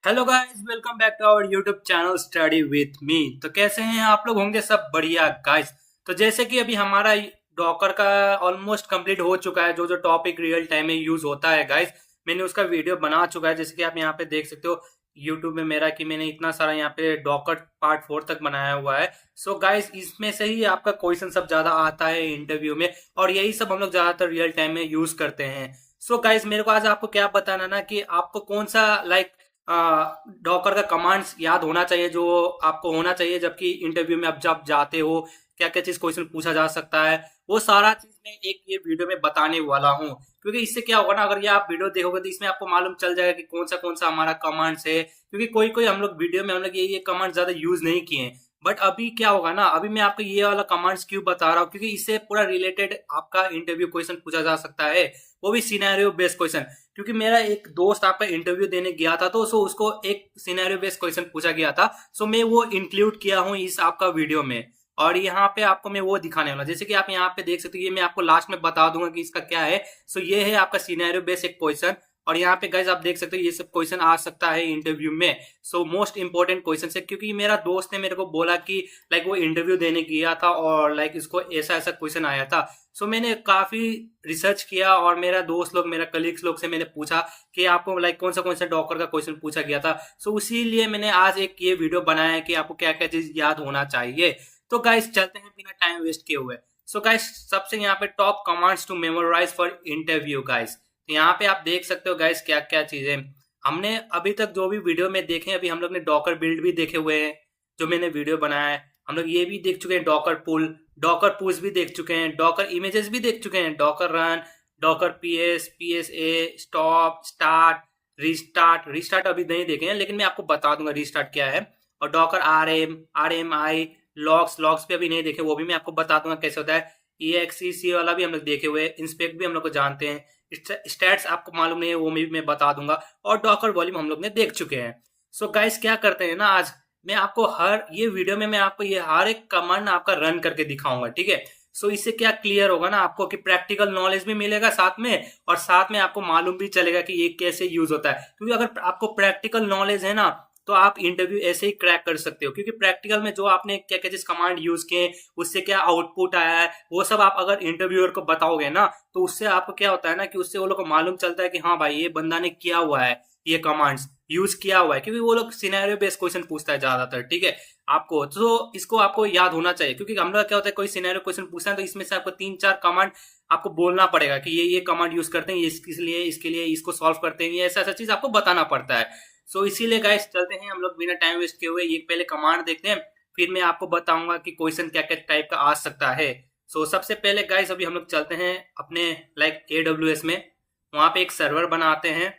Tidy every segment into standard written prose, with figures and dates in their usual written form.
Hello guys, welcome back to our YouTube channel study with me. तो कैसे हैं आप लोग? होंगे सब बढ़िया गाइस। तो जैसे कि अभी हमारा डॉकर का ऑलमोस्ट कंप्लीट हो चुका है। जो जो टॉपिक रियल टाइम में यूज होता है गाइस, मैंने उसका वीडियो बना चुका है। जैसे कि आप यहाँ पे देख सकते हो यूट्यूब में मेरा, कि मैंने इतना सारा यहाँ पे डॉकर पार्ट 4 तक बनाया हुआ है। सो गाइस, इसमें से ही आपका क्वेश्चन सब ज्यादा आता है इंटरव्यू में, और यही सब हम लोग ज्यादातर रियल टाइम में यूज करते हैं। सो गाइस, मेरे को आज आपको क्या बताना ना, कि आपको कौन सा डॉकर का कमांड्स याद होना चाहिए, जो आपको होना चाहिए जबकि इंटरव्यू में आप जब जाते हो, क्या क्या चीज क्वेश्चन पूछा जा सकता है, वो सारा चीज मैं एक ये वीडियो में बताने वाला हूँ। क्योंकि इससे क्या होगा ना, अगर ये आप वीडियो देखोगे तो इसमें आपको मालूम चल जाएगा कि कौन सा हमारा कमांड्स है। क्योंकि कोई कोई हम लोग वीडियो में हम लोग ये कमांड ज्यादा यूज नहीं किए हैं। बट अभी क्या होगा ना, अभी मैं आपको ये वाला कमांड्स क्यों बता रहा हूँ, क्योंकि इससे पूरा रिलेटेड आपका इंटरव्यू क्वेश्चन पूछा जा सकता है। वो भी सिनेरियो बेस्ड क्वेश्चन। क्योंकि मेरा एक दोस्त आपका इंटरव्यू देने गया था, तो उसको एक सिनेरियो बेस्ड क्वेश्चन पूछा गया था। सो मैं वो इंक्लूड किया हूँ इस आपका वीडियो में। और यहाँ पे आपको मैं वो दिखाने वाला, जैसे कि आप यहाँ पे देख सकते हो, ये मैं आपको लास्ट में बता दूंगा कि इसका क्या है। सो ये है आपका सिनेरियो बेस्ड एक क्वेश्चन। और यहाँ पे गाइज आप देख सकते हो ये सब क्वेश्चन आ सकता है इंटरव्यू में। सो मोस्ट इंपॉर्टेंट क्वेश्चन है, क्योंकि मेरा दोस्त ने मेरे को बोला कि लाइक वो इंटरव्यू देने गया था और लाइक इसको ऐसा ऐसा क्वेश्चन आया था। सो मैंने काफी रिसर्च किया, और मेरा दोस्त लोग, मेरा कलीग्स लोग से मैंने पूछा कि आपको लाइक कौन सा डॉकर का क्वेश्चन पूछा गया था। सो उसी मैंने आज एक ये वीडियो बनाया है कि आपको क्या क्या चीज याद होना चाहिए। तो गाइस चलते हैं बिना टाइम वेस्ट किए हुए। सो गाइस, सबसे यहाँ पे top commands to memorise for interview guys. तो यहाँ पे आप देख सकते हो गाइस क्या क्या चीजें हमने अभी तक जो भी वीडियो में देखे हैं। अभी हम लोग ने डॉकर बिल्ड भी देखे हुए हैं, जो मैंने वीडियो बनाया है। हम लोग ये भी देख चुके हैं डॉकर पुल, डॉकर पुश भी देख चुके हैं, डॉकर इमेजेस भी देख चुके हैं, डॉकर रन, डॉकर पीएस ए स्टॉप स्टार्ट रीस्टार्ट। रीस्टार्ट अभी नहीं देखे हैं, लेकिन मैं आपको बता दूंगा रीस्टार्ट क्या है। और डॉकर आर एम आई लॉग्स, लॉग्स भी अभी नहीं देखे, वो भी मैं आपको बता दूंगा कैसे होता है। EXEC वाला भी हम लोग देखे हुए हैं, इंस्पेक्ट भी हम लोग को जानते हैं, स्टैट्स आपको मालूम नहीं है वो भी मैं बता दूंगा। और डॉकर वॉल्यूम हम लोग ने देख चुके हैं। सो गाइस, क्या करते हैं ना, आज मैं आपको हर ये वीडियो में मैं आपको ये हर एक कमांड आपका रन करके दिखाऊंगा, ठीक है। सो इससे क्या क्लियर होगा ना आपको, कि प्रैक्टिकल नॉलेज भी मिलेगा साथ में, और साथ में आपको मालूम भी चलेगा कि ये कैसे यूज होता है। क्योंकि अगर आपको प्रैक्टिकल नॉलेज है ना, तो आप इंटरव्यू ऐसे ही क्रैक कर सकते हो। क्योंकि प्रैक्टिकल में जो आपने क्या क्या जिस कमांड यूज किए, उससे क्या आउटपुट आया है, वो सब आप अगर इंटरव्यूअर को बताओगे ना, तो उससे आपको क्या होता है ना, कि उससे वो लोग को मालूम चलता है कि हाँ भाई, ये बंदा ने किया हुआ है, ये कमांड्स यूज किया हुआ है। क्योंकि वो लोग सिनेरियो बेस्ड क्वेश्चन पूछता है ज्यादातर, ठीक है। आपको तो इसको आपको याद होना चाहिए। क्योंकि हम लोग क्या होता है, कोई सिनेरियो क्वेश्चन पूछता है तो इसमें से आपको 3 4 कमांड आपको बोलना पड़ेगा कि ये कमांड यूज करते हैं, ये इसलिए इसके लिए इसको सॉल्व करते हैं, ये ऐसा ऐसा चीज आपको बताना पड़ता है। सो इसीलिए गाइस, चलते हैं हम लोग बिना टाइम वेस्ट किए हुए, ये पहले कमांड देखते हैं, फिर मैं आपको बताऊंगा कि क्वेश्चन क्या क्या टाइप का आ सकता है। सो सबसे पहले गाइस, अभी हम लोग चलते हैं अपने लाइक AWS में, वहां पे एक सर्वर बनाते हैं।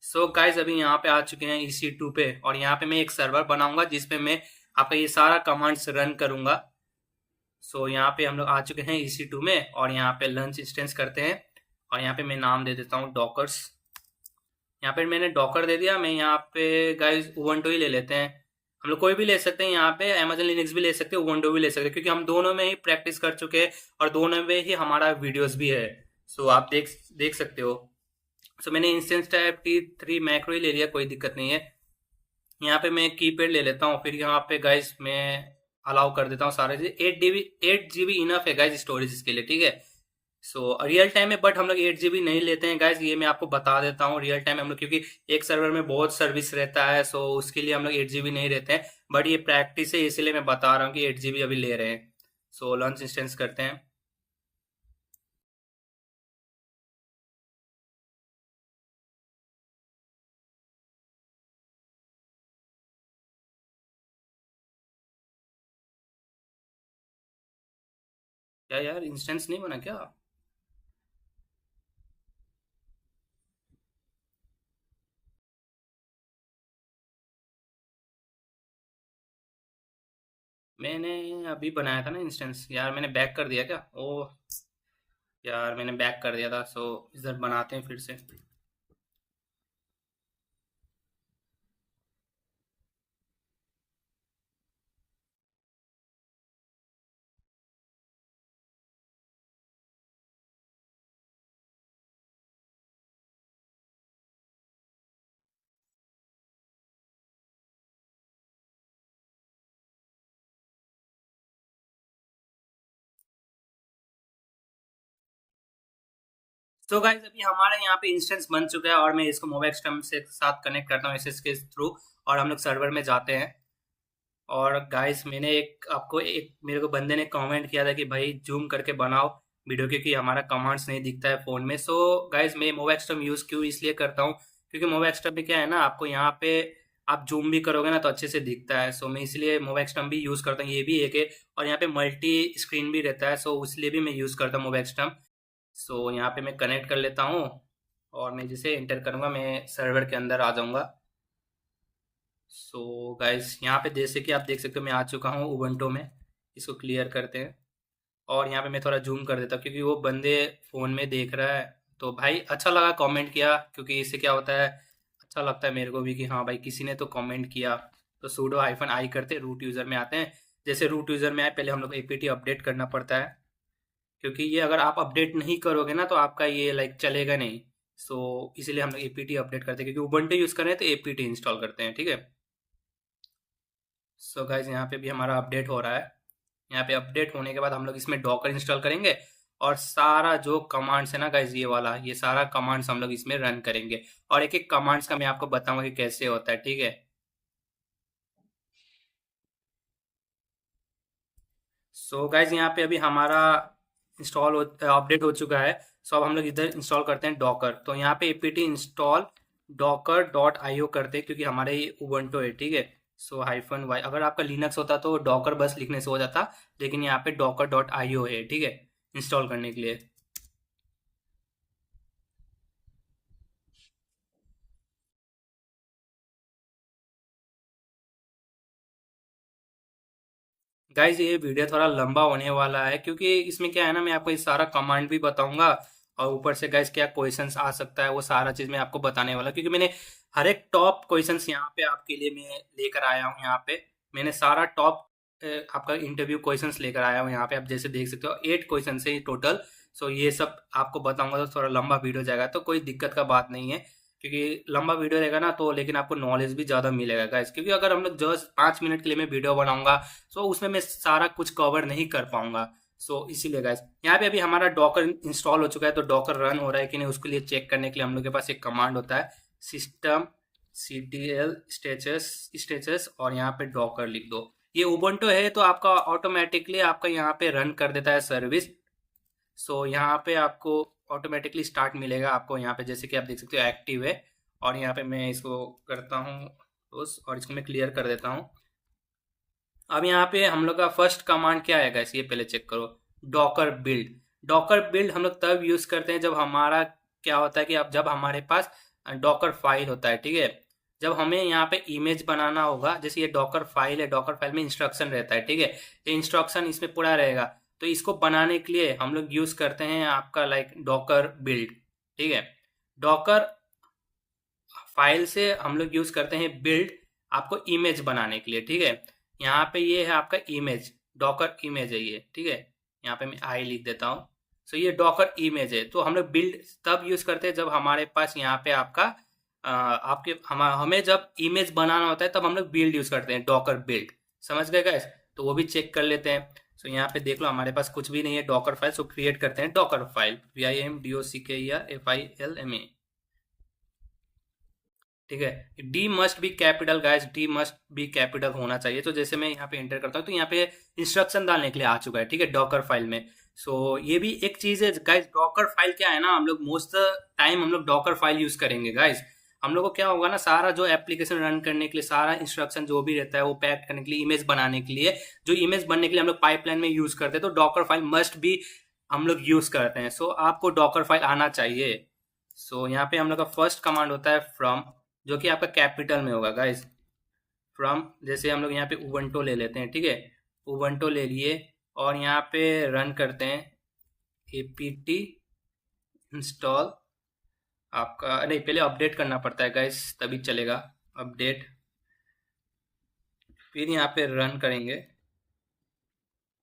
सो गाइस, अभी यहाँ पे आ चुके हैं EC2 पे, और यहाँ पे मैं एक सर्वर बनाऊंगा जिसपे मैं आपका ये सारा कमांड्स रन करूंगा। सो यहाँ पे हम लोग आ चुके हैं EC2 में, और यहाँ पे लंच इंस्टेंस करते हैं। और यहाँ पे मैं नाम दे देता हूँ डॉकर्स। यहाँ पे मैंने डॉकर दे दिया। मैं यहाँ पे गाइस उबंटू ही ले लेते हैं। हम लोग कोई भी ले सकते हैं, यहाँ पे अमेजन लिनक्स भी ले सकते हैं, उबंटू भी ले सकते हैं, क्योंकि हम दोनों में ही प्रैक्टिस कर चुके हैं, और दोनों में ही हमारा वीडियोस भी है। सो आप देख देख सकते हो। सो मैंने इंस्टेंस टाइप T3 मैक्रो ही ले लिया, कोई दिक्कत नहीं है। यहाँ पे मैं कीपैड ले लेता हूँ, फिर यहाँ पे गाइस मैं अलाउ कर देता हूँ सारे चीज। 8GB इनफ है गाइस स्टोरेज इसके लिए, ठीक है। सो रियल टाइम में बट हम लोग 8GB नहीं लेते हैं गाइस, ये मैं आपको बता देता हूँ। रियल टाइम में हम लोग, क्योंकि एक सर्वर में बहुत सर्विस रहता है, सो उसके लिए हम लोग 8GB नहीं रहते हैं। बट ये प्रैक्टिस है, इसलिए मैं बता रहा हूँ कि 8GB अभी ले रहे हैं। सो लॉन्च इंस्टेंस करते हैं। क्या यार, इंस्टेंस नहीं बना क्या? मैंने अभी बनाया था ना इंस्टेंस यार, मैंने बैक कर दिया क्या? ओ यार, मैंने बैक कर दिया था। सो इधर बनाते हैं फिर से। सो गाइस अभी हमारे यहाँ पे इंस्टेंस बन चुका है और मैं इसको मोबाइल से साथ कनेक्ट करता हूँ एसएस के थ्रू, और हम लोग सर्वर में जाते हैं। और गाइस मैंने एक मेरे को बंदे ने कमेंट किया था कि भाई जूम करके बनाओ वीडियो, क्योंकि हमारा कमांड्स नहीं दिखता है फ़ोन में। सो गाइस मैं मोबाइल एक्सटर्म यूज़ क्यों इसलिए करता हूँ, क्योंकि मोबाइल एक्सटर्म में क्या है ना, आपको यहाँ पे आप जूम भी करोगे ना तो अच्छे से दिखता है। सो मैं इसलिए मोबाइल एक्सटर्म भी यूज़ करता हूँ, ये भी एक है। और यहाँ पे मल्टी स्क्रीन भी रहता है, सो इसलिए भी मैं यूज़ करता हूँ मोबाइल एक्सटर्म। सो यहाँ पे मैं कनेक्ट कर लेता हूँ और मैं जिसे एंटर करूँगा मैं सर्वर के अंदर आ जाऊँगा। सो गाइस यहाँ पे जैसे कि आप देख सकते हो मैं आ चुका हूँ उबंटू में। इसको क्लियर करते हैं और यहाँ पे मैं थोड़ा जूम कर देता हूँ क्योंकि वो बंदे फ़ोन में देख रहा है। तो भाई अच्छा लगा कमेंट किया, क्योंकि इससे क्या होता है, अच्छा लगता है मेरे को भी कि हाँ भाई किसी ने तो कमेंट किया। तो सूडो हाइफन आई करते रूट यूज़र में आते हैं। जैसे रूट यूज़र में आए पहले हम लोग एपीटी अपडेट करना पड़ता है, क्योंकि ये अगर आप अपडेट नहीं करोगे ना तो आपका ये लाइक चलेगा नहीं। सो इसीलिए हम लोग एपीटी अपडेट करते हैं, क्योंकि उबंटू यूज़ कर रहे हैं तो एपीटी इंस्टॉल करते हैं, ठीक है। सो गाइज यहाँ पे भी हमारा अपडेट हो रहा है। यहाँ पे अपडेट होने के बाद हम लोग इसमें डॉकर इंस्टॉल करेंगे और सारा जो कमांड्स है ना गाइज, ये वाला ये सारा कमांड्स हम लोग इसमें रन करेंगे। और एक एक कमांड्स का मैं आपको बताऊंगा कि कैसे होता है, ठीक है। सो गाइज यहाँ पे अभी हमारा अपडेट हो चुका है। सो अब हम लोग इधर इंस्टॉल करते हैं डॉकर। तो यहाँ पे APT install Docker dot IO करते हैं, क्योंकि हमारे ये उबंटू है, ठीक है। सो हाइफन वाई, अगर आपका लिनक्स होता तो डॉकर बस लिखने से हो जाता, लेकिन यहाँ पे डॉकर डॉट आईओ है, ठीक है, इंस्टॉल करने के लिए। गाइज ये वीडियो थोड़ा लंबा होने वाला है, क्योंकि इसमें क्या है ना, मैं आपको ये सारा कमांड भी बताऊंगा और ऊपर से गाइज क्या क्वेश्चंस आ सकता है वो सारा चीज मैं आपको बताने वाला, क्योंकि मैंने हर एक टॉप क्वेश्चंस यहाँ पे आपके लिए मैं लेकर आया हूँ। यहाँ पे मैंने सारा टॉप आपका इंटरव्यू क्वेश्चंस लेकर आया हूँ। यहाँ पे आप जैसे देख सकते हो 8 क्वेश्चन है टोटल। सो ये सब आपको बताऊंगा तो थोड़ा लंबा वीडियो जाएगा, तो कोई दिक्कत का बात नहीं है, क्योंकि लंबा वीडियो रहेगा ना तो लेकिन आपको नॉलेज भी ज़्यादा मिलेगा गाइस। क्योंकि अगर हम लोग जस्ट 5 मिनट के लिए मैं वीडियो बनाऊंगा सो उसमें मैं सारा कुछ कवर नहीं कर पाऊंगा। सो इसीलिए गाइस यहाँ पे अभी हमारा डॉकर इंस्टॉल हो चुका है, तो डॉकर रन हो रहा है कि नहीं उसके लिए चेक करने के लिए हम लोग के पास एक कमांड होता है, सिस्टम ctl स्टेटस स्टेटस, और यहाँ पे डॉकर लिख दो। ये उबंटू है तो आपका ऑटोमेटिकली आपका यहाँ पे रन कर देता है सर्विस। सो यहाँ पे आपको ऑटोमेटिकली स्टार्ट मिलेगा आपको, यहाँ पे जैसे कि आप देख सकते हो एक्टिव है। और यहाँ पे मैं इसको करता हूँ उस, और इसको मैं क्लियर कर देता हूँ। अब यहाँ पे हम लोग का फर्स्ट कमांड क्या है गाइस, ये पहले चेक करो, डॉकर बिल्ड। डॉकर बिल्ड हम लोग तब यूज करते हैं जब हमारा क्या होता है कि अब जब हमारे पास डॉकर फाइल होता है, ठीक है। जब हमें यहाँ पे इमेज बनाना होगा, जैसे ये डॉकर फाइल है, डॉकर फाइल में इंस्ट्रक्शन रहता है, ठीक है, ये इंस्ट्रक्शन इसमें पूरा रहेगा। तो इसको बनाने के लिए हम लोग यूज करते हैं आपका लाइक डॉकर बिल्ड, ठीक है। डॉकर फाइल से हम लोग यूज करते हैं बिल्ड आपको इमेज बनाने के लिए, ठीक है। यहाँ पे ये है आपका इमेज, डॉकर इमेज है ये, ठीक है। यहाँ पे मैं आई लिख देता हूँ। सो ये डॉकर इमेज है, तो हम लोग बिल्ड तब यूज करते हैं जब हमारे पास यहाँ पे आपका हमें जब इमेज बनाना होता है तब हम लोग बिल्ड यूज करते हैं, डॉकर बिल्ड। समझ गए गाइस, तो वो भी चेक कर लेते हैं। सो यहाँ पे देख लो हमारे पास कुछ भी नहीं है डॉकर फाइल, सो क्रिएट करते हैं डॉकर फाइल, VIMDOCKERFILMA, ठीक है। D must be capital guys, D must be capital होना चाहिए। तो जैसे मैं यहाँ पे एंटर करता हूँ तो यहाँ पे इंस्ट्रक्शन डालने के लिए आ चुका है, ठीक है, डॉकर फाइल में। सो ये भी एक चीज है गाइस, डॉकर फाइल क्या है ना, हम लोग मोस्ट टाइम हम लोग डॉकर फाइल यूज करेंगे गाइस। हम लोग को क्या होगा ना, सारा जो एप्लीकेशन रन करने के लिए सारा इंस्ट्रक्शन जो भी रहता है वो पैक करने के लिए, इमेज बनाने के लिए, जो इमेज बनने के लिए हम लोग पाइपलाइन में यूज करते हैं, तो डॉकर फाइल मस्ट भी हम लोग यूज करते हैं। सो आपको डॉकर फाइल आना चाहिए। सो यहाँ पे हम लोग का फर्स्ट कमांड होता है फ्रॉम, जो कि आपका कैपिटल में होगा गाइस। फ्रॉम जैसे हम लोग यहाँ पे उबंटो ले लेते हैं, ठीक है, उबंटो ले लिए और यहाँ पे रन करते हैं एपीटी इंस्टॉल। आपका नहीं, पहले अपडेट करना पड़ता है गाइस तभी चलेगा, अपडेट, फिर यहाँ पे रन करेंगे।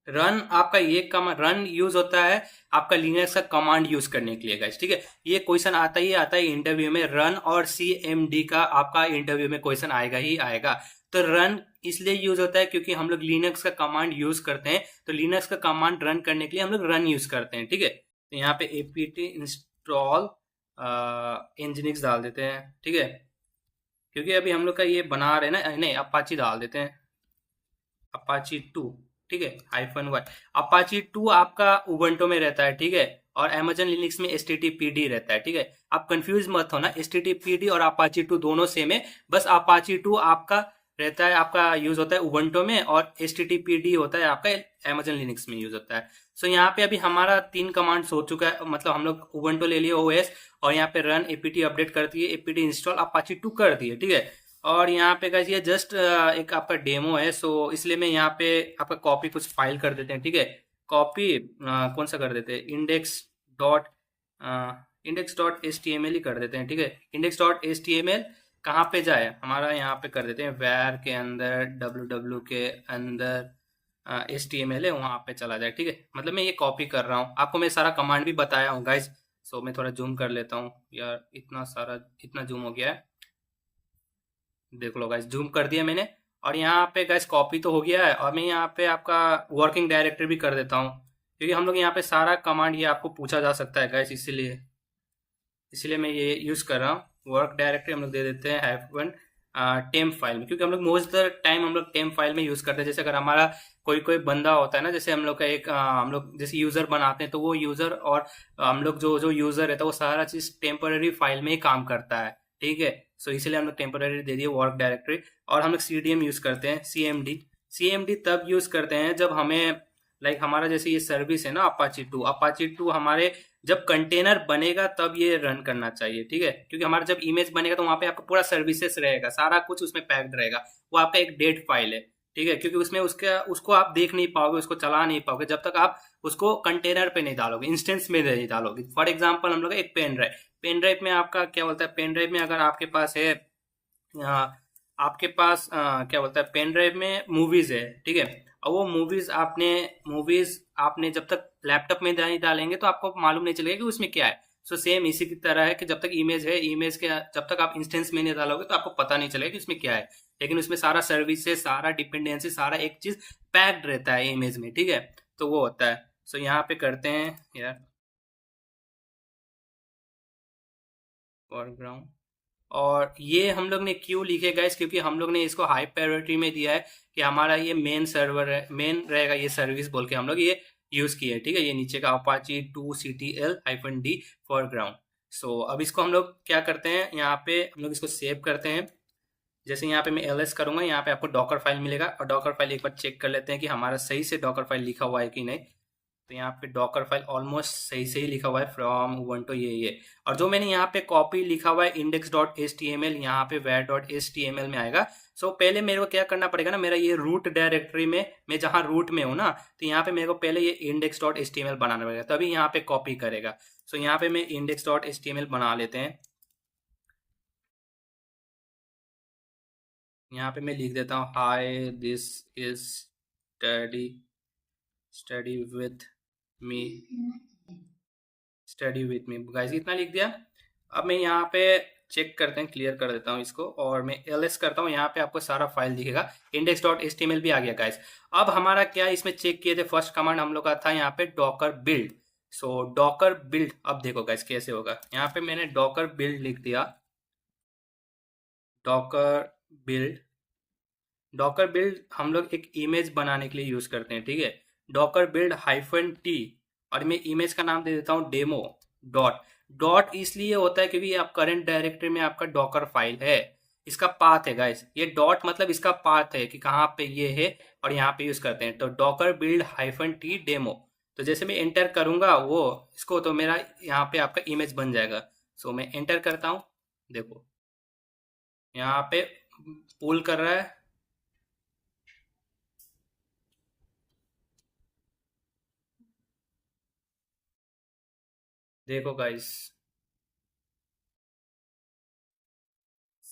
रन आपका ये कमांड रन यूज होता है आपका लिनक्स का कमांड यूज करने के लिए गाइस, ठीक है। ये क्वेश्चन आता है इंटरव्यू में, रन और CMD का आपका इंटरव्यू में क्वेश्चन आएगा ही आएगा। तो रन इसलिए यूज होता है क्योंकि हम लोग लिनक्स का कमांड यूज करते हैं, तो लिनक्स का कमांड रन करने के लिए हम लोग रन यूज करते हैं, ठीक है। तो यहाँ पे एपीटी इंस्टॉल nginx डाल देते हैं, ठीक है, क्योंकि अभी हम लोग का ये बना रहे हैं ना, नहीं अपाची डाल देते हैं, अपाची 2, ठीक है, -y। अपाची 2 आपका उबंटू में रहता है, ठीक है, और अमेजन लिनक्स में HTTPD रहता है, ठीक है। आप कंफ्यूज मत हो ना, HTTPD और अपाची 2 दोनों सेम है, बस अपाची 2 आपका रहता है, आपका यूज होता है उबंटू में, और HTTPD होता है आपका अमेजन लिनक्स में यूज होता है। सो यहाँ पे अभी हमारा 3 कमांड्स हो चुका है, मतलब हम लोग उबंटू ले लिए OS, और यहाँ पे रन apt अपडेट कर दिए, apt इंस्टॉल अपाची 2 कर दिए, ठीक है। और यहाँ पे गाइस ये जस्ट एक आपका डेमो है, सो इसलिए मैं यहाँ पे आपका कॉपी कुछ फाइल कर देते हैं, ठीक है। कॉपी कौन सा कर देते हैं, index.html ही कर देते हैं, ठीक है। index.html कहाँ पे जाए, हमारा यहाँ पे कर देते हैं var के अंदर ww के अंदर HTML है, वहाँ पे चला जाए, ठीक है। मतलब मैं ये कॉपी कर रहा हूँ, आपको मैं सारा कमांड भी बताया हूँ गाइस। सो मैं थोड़ा जूम कर लेता हूँ यार, इतना जूम हो गया है, देख लो गाइस, जूम कर दिया मैंने। और यहाँ पे गाइस कॉपी तो हो गया है, और मैं यहाँ पे आपका वर्किंग डायरेक्टरी भी कर देता हूँ, क्योंकि हम लोग यहाँ पे सारा कमांड ये आपको पूछा जा सकता है गाइस, इसीलिए मैं ये यूज़ कर रहा हूँ। वर्क डायरेक्टरी हम लोग दे देते हैं -1 टेम्प फाइल में, क्योंकि हम लोग मोस्ट द टाइम हम लोग टेम्प फाइल में यूज़ करते हैं। जैसे अगर हमारा कोई बंदा होता है ना, जैसे हम लोग का एक हम लोग जैसे यूज़र बनाते हैं, तो वो यूज़र और हम लोग जो जो यूज़र रहता है, वो सारा चीज़ टेम्पररी फाइल में ही काम करता है, ठीक है। सो इसीलिए हम लोग टेम्पररी दे दिए वर्क डायरेक्टरी। और हम लोग CDM यूज़ करते हैं, CMD तब यूज़ करते हैं जब हमें लाइक हमारा जैसे ये सर्विस है ना अपाची 2 हमारे जब कंटेनर बनेगा तब ये रन करना चाहिए, ठीक है। क्योंकि हमारा जब इमेज बनेगा तो वहाँ पे आपका पूरा सर्विसेज रहेगा, सारा कुछ उसमें पैक्ड रहेगा, वो आपका एक डेट फाइल है, ठीक है। क्योंकि उसमें उसको आप देख नहीं पाओगे, उसको चला नहीं पाओगे जब तक आप उसको कंटेनर पे नहीं डालोगे, इंस्टेंस में नहीं डालोगे। फॉर एग्जाम्पल हम लोग एक पेन ड्राइव में आपका क्या बोलता है, पेन ड्राइव में अगर आपके पास है आपके पास क्या बोलता है, पेन ड्राइव में मूवीज है, ठीक है। और वो मूवीज आपने जब तक लैपटॉप में नहीं डालेंगे तो आपको मालूम नहीं चलेगा कि उसमें क्या है। सो सेम इसी की तरह है कि जब तक इमेज है, इमेज के जब तक आप इंस्टेंस में नहीं डालोगे तो आपको पता नहीं चलेगा कि उसमें क्या है, लेकिन उसमें सारा सर्विसेज, सारा डिपेंडेंसी, सारा एक चीज पैक्ड रहता है इमेज में, ठीक है। तो वो होता है। सो यहाँ पे करते हैं यार फोरग्राउंड, और ये हम लोग ने क्यों लिखे गाइस, क्योंकि हम लोग ने इसको हाई प्रायोरिटी में दिया है कि हमारा ये मेन सर्वर है, मेन रहेगा ये सर्विस बोल के हम लोग ये यूज किए, ठीक है। ये नीचे का अपाची 2CTL-D फोरग्राउंड। सो अब इसको हम लोग क्या करते हैं, यहाँ पे हम लोग इसको सेव करते हैं। जैसे यहाँ पे मैं ls करूंगा, यहाँ पे आपको डॉकर फाइल मिलेगा, और डॉकर फाइल एक बार चेक कर लेते हैं कि हमारा सही से डॉकर फाइल लिखा हुआ है कि नहीं। तो यहाँ पे डॉकर फाइल ऑलमोस्ट सही से ही लिखा हुआ है, फ्रॉम उबंटू ये। और जो मैंने यहाँ पे कॉपी लिखा हुआ है index.html, यहाँ पे var.html में आएगा। सो पहले मेरे को क्या करना पड़ेगा ना, मेरा ये रूट डायरेक्टरी में, मैं जहाँ रूट में हूँ ना, तो यहाँ पे मेरे को पहले ये index.html बनाना पड़ेगा, तभी यहाँ पे कॉपी करेगा। सो यहाँ पे मैं index.html बना लेते हैं। यहाँ पे मैं लिख देता हूँ hi this is study study with me study with me guys, इतना लिख दिया। अब मैं यहाँ पे चेक करते हैं, क्लियर कर देता हूँ इसको, और मैं ls करता हूँ, यहाँ पे आपको सारा फाइल दिखेगा, index.html भी आ गया गाइस। अब हमारा क्या इसमें चेक किए थे, फर्स्ट कमांड हम लोग का था यहाँ पे डॉकर बिल्ड। सो डॉकर बिल्ड, अब देखो गाइस कैसे होगा। यहाँ पे मैंने डॉकर बिल्ड लिख दिया, डॉकर बिल्ड। डॉकर बिल्ड हम लोग एक इमेज बनाने के लिए यूज करते हैं, ठीक है। डॉकर बिल्ड -t, और मैं इमेज का नाम दे देता हूँ डेमो डॉट। डॉट इसलिए होता है क्योंकि आप करंट डायरेक्टरी में आपका डॉकर फाइल है, इसका पाथ है गाइस, ये डॉट मतलब इसका पाथ है कि कहाँ पे ये है, और यहाँ पे यूज करते हैं। तो डॉकर बिल्ड -t डेमो, तो जैसे मैं एंटर करूंगा वो इसको, तो मेरा यहाँ पे आपका इमेज बन जाएगा। सो मैं एंटर करता हूँ, देखो यहाँ पे पुल कर रहा है, देखो गाइस।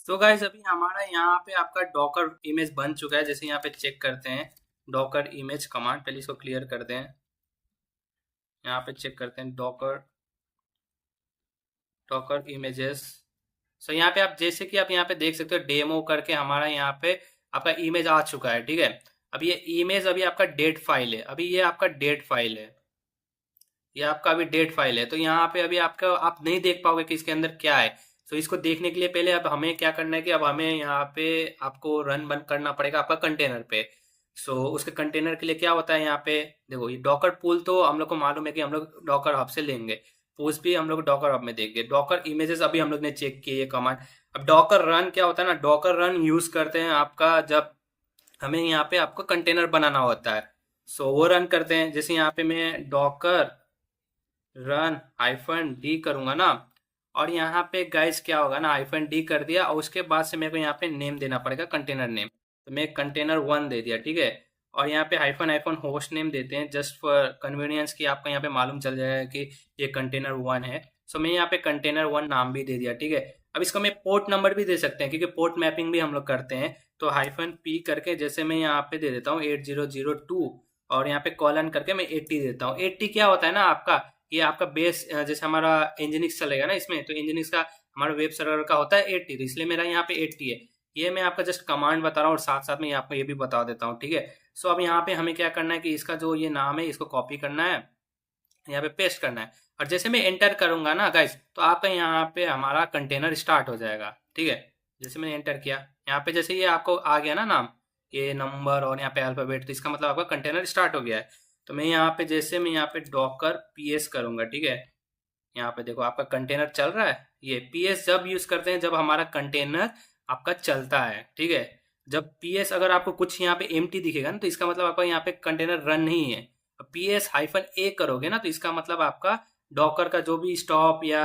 तो गाइस अभी हमारा यहाँ पे आपका डॉकर इमेज बन चुका है। जैसे यहाँ पे चेक करते हैं डॉकर इमेज कमांड, पहले इसको क्लियर करते हैं। यहाँ पे चेक करते हैं डॉकर डॉकर इमेजेस। सो यहाँ पे आप जैसे कि आप यहाँ पे देख सकते हो डेमो करके हमारा यहाँ पे आपका इमेज आ चुका है, ठीक है। अब ये इमेज अभी आपका डेट फाइल है, अभी ये आपका डेट फाइल है, ये आपका अभी डेट फाइल है, तो यहाँ पे अभी आपका आप नहीं देख पाओगे कि इसके अंदर क्या है। तो इसको देखने के लिए पहले अब हमें क्या करना है कि अब हमें यहाँ पे आपको रन बंद करना पड़ेगा आपका कंटेनर पे। सो उसके कंटेनर के लिए क्या होता है यहाँ पे, देखो ये डॉकर पूल तो हम लोग को मालूम है कि हम लोग डॉकर हब से लेंगे, पूल्स भी हम लोग डॉकर हब में देंगे। डॉकर इमेजेस अभी हम लोग ने चेक किए ये कमांड। अब डॉकर रन क्या होता है ना, डॉकर रन यूज करते हैं आपका जब हमें यहाँ पे आपको कंटेनर बनाना होता है। सो वो रन करते हैं, जैसे यहाँ पे मैं डॉकर रन -d करूंगा ना, और यहाँ पे गाइस क्या होगा ना, -d कर दिया और उसके बाद से मेरे को यहाँ पे नेम देना पड़ेगा कंटेनर नेम। तो मैं कंटेनर 1 दे दिया, ठीक है। और यहाँ पे हाइफन होस्ट नेम देते हैं जस्ट फॉर कन्वीनियंस की आपका यहाँ पे मालूम चल जाएगा कि ये कंटेनर 1 है। सो मैं यहाँ पे कंटेनर 1 नाम भी दे दिया, ठीक है। अब इसको मैं पोर्ट नंबर भी दे सकते हैं क्योंकि पोर्ट मैपिंग भी हम लोग करते हैं। तो -p करके जैसे मैं यहाँ पे दे देता हूँ 8002, और यहाँ पे कॉलन करके मैं 80 देता हूँ। 80 क्या होता है ना आपका, ये आपका बेस, जैसे हमारा एनजिनिक्स चलेगा ना इसमें, तो एनजिनिक्स का हमारा वेब सर्वर का होता है 80, तो इसलिए मेरा यहाँ पे 80 है। ये मैं आपका जस्ट कमांड बता रहा हूँ और साथ साथ में आपको ये भी बता देता हूँ, ठीक है। सो अब यहाँ पे हमें क्या करना है कि इसका जो ये नाम है इसको कॉपी करना है, यहाँ पे पेस्ट करना है, और जैसे मैं एंटर करूंगा ना गाइस, तो आपका यहाँ पे हमारा कंटेनर स्टार्ट हो जाएगा, ठीक है। जैसे मैंने एंटर किया, यहाँ पे जैसे ये आपको आ गया ना नाम, ये नंबर और यहाँ पे अल्फाबेट, तो इसका मतलब आपका कंटेनर स्टार्ट हो गया है। तो मैं यहाँ पे जैसे मैं यहाँ पे डॉकर पीएस करूंगा, ठीक है। यहाँ पे देखो आपका कंटेनर चल रहा है। ये पीएस जब यूज करते हैं जब हमारा कंटेनर आपका चलता है, ठीक है। जब पीएस अगर आपको कुछ यहाँ पे एम्प्टी दिखेगा ना, तो इसका मतलब आपका यहाँ पे कंटेनर रन नहीं है। PS-A करोगे ना, तो इसका मतलब आपका डॉकर का जो भी स्टॉप या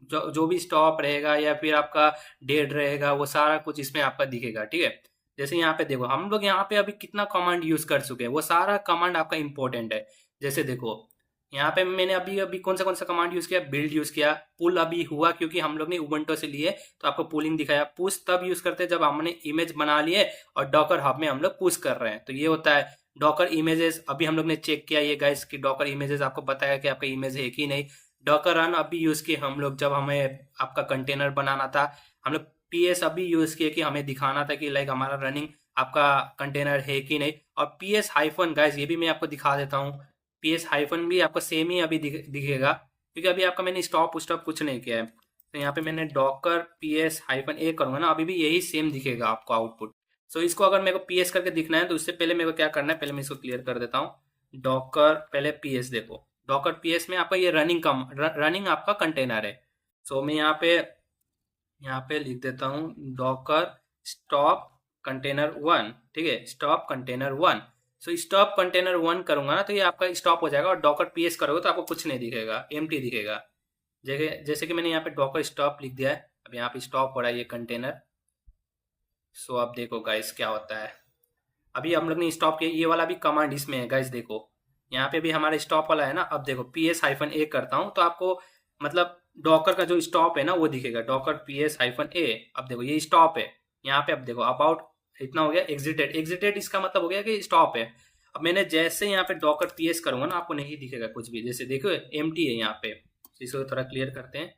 जो भी स्टॉप रहेगा या फिर आपका डेड रहेगा, वो सारा कुछ इसमें आपका दिखेगा, ठीक है। जैसे यहाँ पे देखो हम लोग यहाँ पे अभी कितना कमांड यूज कर चुके हैं, वो सारा कमांड आपका इंपॉर्टेंट है। जैसे देखो यहाँ पे मैंने अभी अभी कौन सा कमांड यूज किया, बिल्ड यूज किया। पुल अभी हुआ क्योंकि हम लोग ने उबंटू से लिए, तो आपको पुलिंग दिखाया। पुश तब यूज करते हैं जब हमने इमेज बना लिए और डॉकर हब में हम लोग पुश कर रहे हैं, तो ये होता है डॉकर इमेजेस। अभी हम लोग ने चेक किया ये गाइस कि डॉकर इमेजेस आपको बताया कि आपका इमेज है कि नहीं। डॉकर रन अभी यूज किए हम लोग जब हमें आपका कंटेनर बनाना था। हम लोग PS अभी यूज किए कि हमें दिखाना था कि लाइक हमारा रनिंग आपका कंटेनर है कि नहीं। और PS हाइफन गाइस ये भी मैं आपको दिखा देता हूँ। PS हाइफन भी आपको सेम ही अभी दिखेगा क्योंकि अभी आपका मैंने स्टॉप स्टॉप कुछ नहीं किया है। तो यहाँ पे मैंने डॉकर PS-A करूंगा ना, अभी भी यही सेम दिखेगा आपको आउटपुट। सो इसको अगर मेरे को PS करके दिखना है तो उससे पहले मेरे को क्या करना है, पहले मैं इसको क्लियर कर देता हूँ। डॉकर पहले PS देखो, डॉकर PS में आपका ये रनिंग आपका कंटेनर है। सो मैं यहाँ पे लिख देता हूँ डॉकर स्टॉप कंटेनर 1, ठीक है, stop container 1। So stop container 1 करूंगा ना, तो ये आपका स्टॉप हो जाएगा। और डॉकर PS करोगे तो आपको कुछ नहीं दिखेगा, एम्प्टी दिखेगा। जैसे कि मैंने यहाँ पे डॉकर स्टॉप लिख दिया है, अब यहाँ पे स्टॉप हो रहा है ये कंटेनर। सो अब देखो गाइस क्या होता है। अभी हम लोग ने स्टॉप किया, ये वाला भी कमांड इसमें है गाइस। देखो यहाँ पे भी हमारा स्टॉप वाला है ना। अब देखो PS-A करता हूँ तो आपको मतलब डॉकर का जो स्टॉप है ना वो दिखेगा, डॉकर PS-A। अब देखो ये स्टॉप है यहाँ पे। अब देखो अबाउट इतना हो गया, एग्जिटेड इसका मतलब हो गया कि स्टॉप है। अब मैंने जैसे यहाँ पे डॉकर PS करूंगा ना, आपको नहीं दिखेगा कुछ भी। जैसे देखो एम्प्टी है यहाँ पे, इसको थोड़ा क्लियर करते हैं।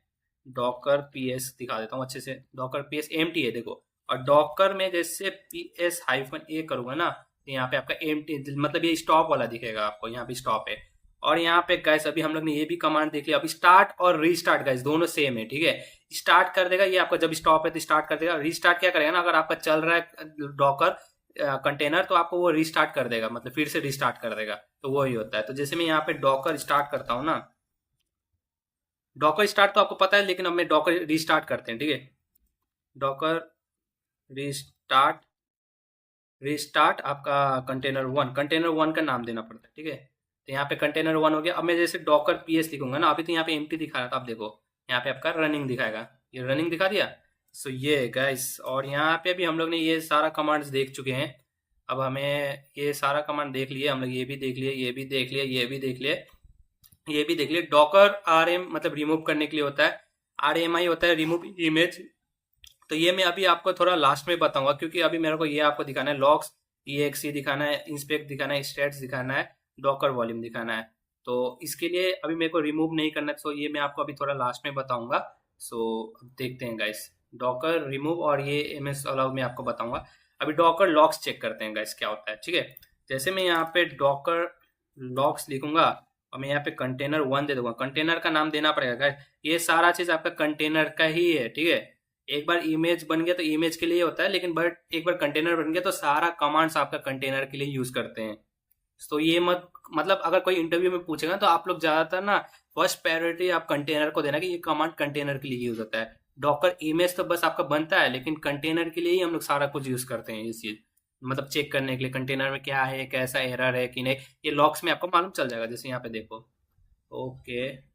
डॉकर PS दिखा देता हूँ अच्छे से। डॉकर PS एम्प्टी है देखो। और डॉकर में जैसे PS-A करूंगा ना, तो यहाँ पे आपका एम्प्टी मतलब ये स्टॉप वाला दिखेगा आपको, यहाँ पे स्टॉप है। और यहाँ पे गाइस अभी हम लोग ने ये भी कमांड देख लिया। अब स्टार्ट और रीस्टार्ट गाइस दोनों सेम है, ठीक है। स्टार्ट कर देगा ये आपका, जब स्टॉप है तो स्टार्ट कर देगा। रीस्टार्ट क्या करेगा ना, अगर आपका चल रहा है डॉकर कंटेनर तो आपको वो रीस्टार्ट कर देगा, मतलब फिर से रीस्टार्ट कर देगा। तो वही होता है। तो जैसे मैं यहाँ पे डॉकर स्टार्ट करता हूँ ना, डॉकर स्टार्ट तो आपको पता है, लेकिन अब मैं डॉकर रीस्टार्ट करते हैं, ठीक है। डॉकर रीस्टार्ट आपका कंटेनर 1 का नाम देना पड़ता है, ठीक है। तो यहाँ पे कंटेनर 1 हो गया। अब मैं जैसे डॉकर PS लिखूंगा ना, अभी तो यहाँ पे एम्प्टी दिखा रहा था, अब देखो यहाँ पे आपका रनिंग दिखाएगा। ये रनिंग दिखा दिया। सो ये गाइस, और यहाँ पे भी हम लोग ने ये सारा कमांड्स देख चुके हैं। अब हमें ये सारा कमांड देख लिए हम लोग, ये भी देख लिए, ये भी देख लिए, ये भी देख लिए, ये भी देख लिए। डॉकर RM मतलब रिमूव करने के लिए होता है, RMI होता है रिमूव इमेज। तो ये मैं अभी आपको थोड़ा लास्ट में बताऊंगा क्योंकि अभी मेरे को ये आपको दिखाना है, लॉग्स EXE दिखाना है, इंस्पेक्ट दिखाना है, स्टेट्स दिखाना है, डॉकर वॉल्यूम दिखाना है। तो इसके लिए अभी मेरे को रिमूव नहीं करना है, सो ये मैं आपको अभी थोड़ा लास्ट में बताऊंगा। सो देखते हैं गाइस, डॉकर रिमूव और ये MS अलाउ में आपको बताऊंगा। अभी डॉकर लॉग्स चेक करते हैं गाइस क्या होता है, ठीक है। जैसे मैं यहाँ पे डॉकर लॉग्स लिखूंगा और मैं यहाँ पे कंटेनर 1 दे दूंगा, कंटेनर का नाम देना पड़ेगा गाइस। ये सारा चीज आपका कंटेनर का ही है, ठीक है। एक बार इमेज बन गया तो इमेज के लिए होता है, लेकिन बट एक बार कंटेनर बन गया तो सारा कमांड्स आपका कंटेनर के लिए यूज करते हैं। तो ये मत मतलब अगर कोई इंटरव्यू में पूछेगा तो आप लोग ज्यादातर ना फर्स्ट प्रायोरिटी आप कंटेनर को देना कि ये कमांड कंटेनर के लिए यूज होता है। डॉकर इमेज तो बस आपका बनता है, लेकिन कंटेनर के लिए ही हम लोग सारा कुछ यूज करते हैं, ये चीज मतलब चेक करने के लिए कंटेनर में क्या है, कैसा एरर है कि नहीं, ये लॉग्स में आपको मालूम चल जाएगा। जैसे यहाँ पे देखो, okay,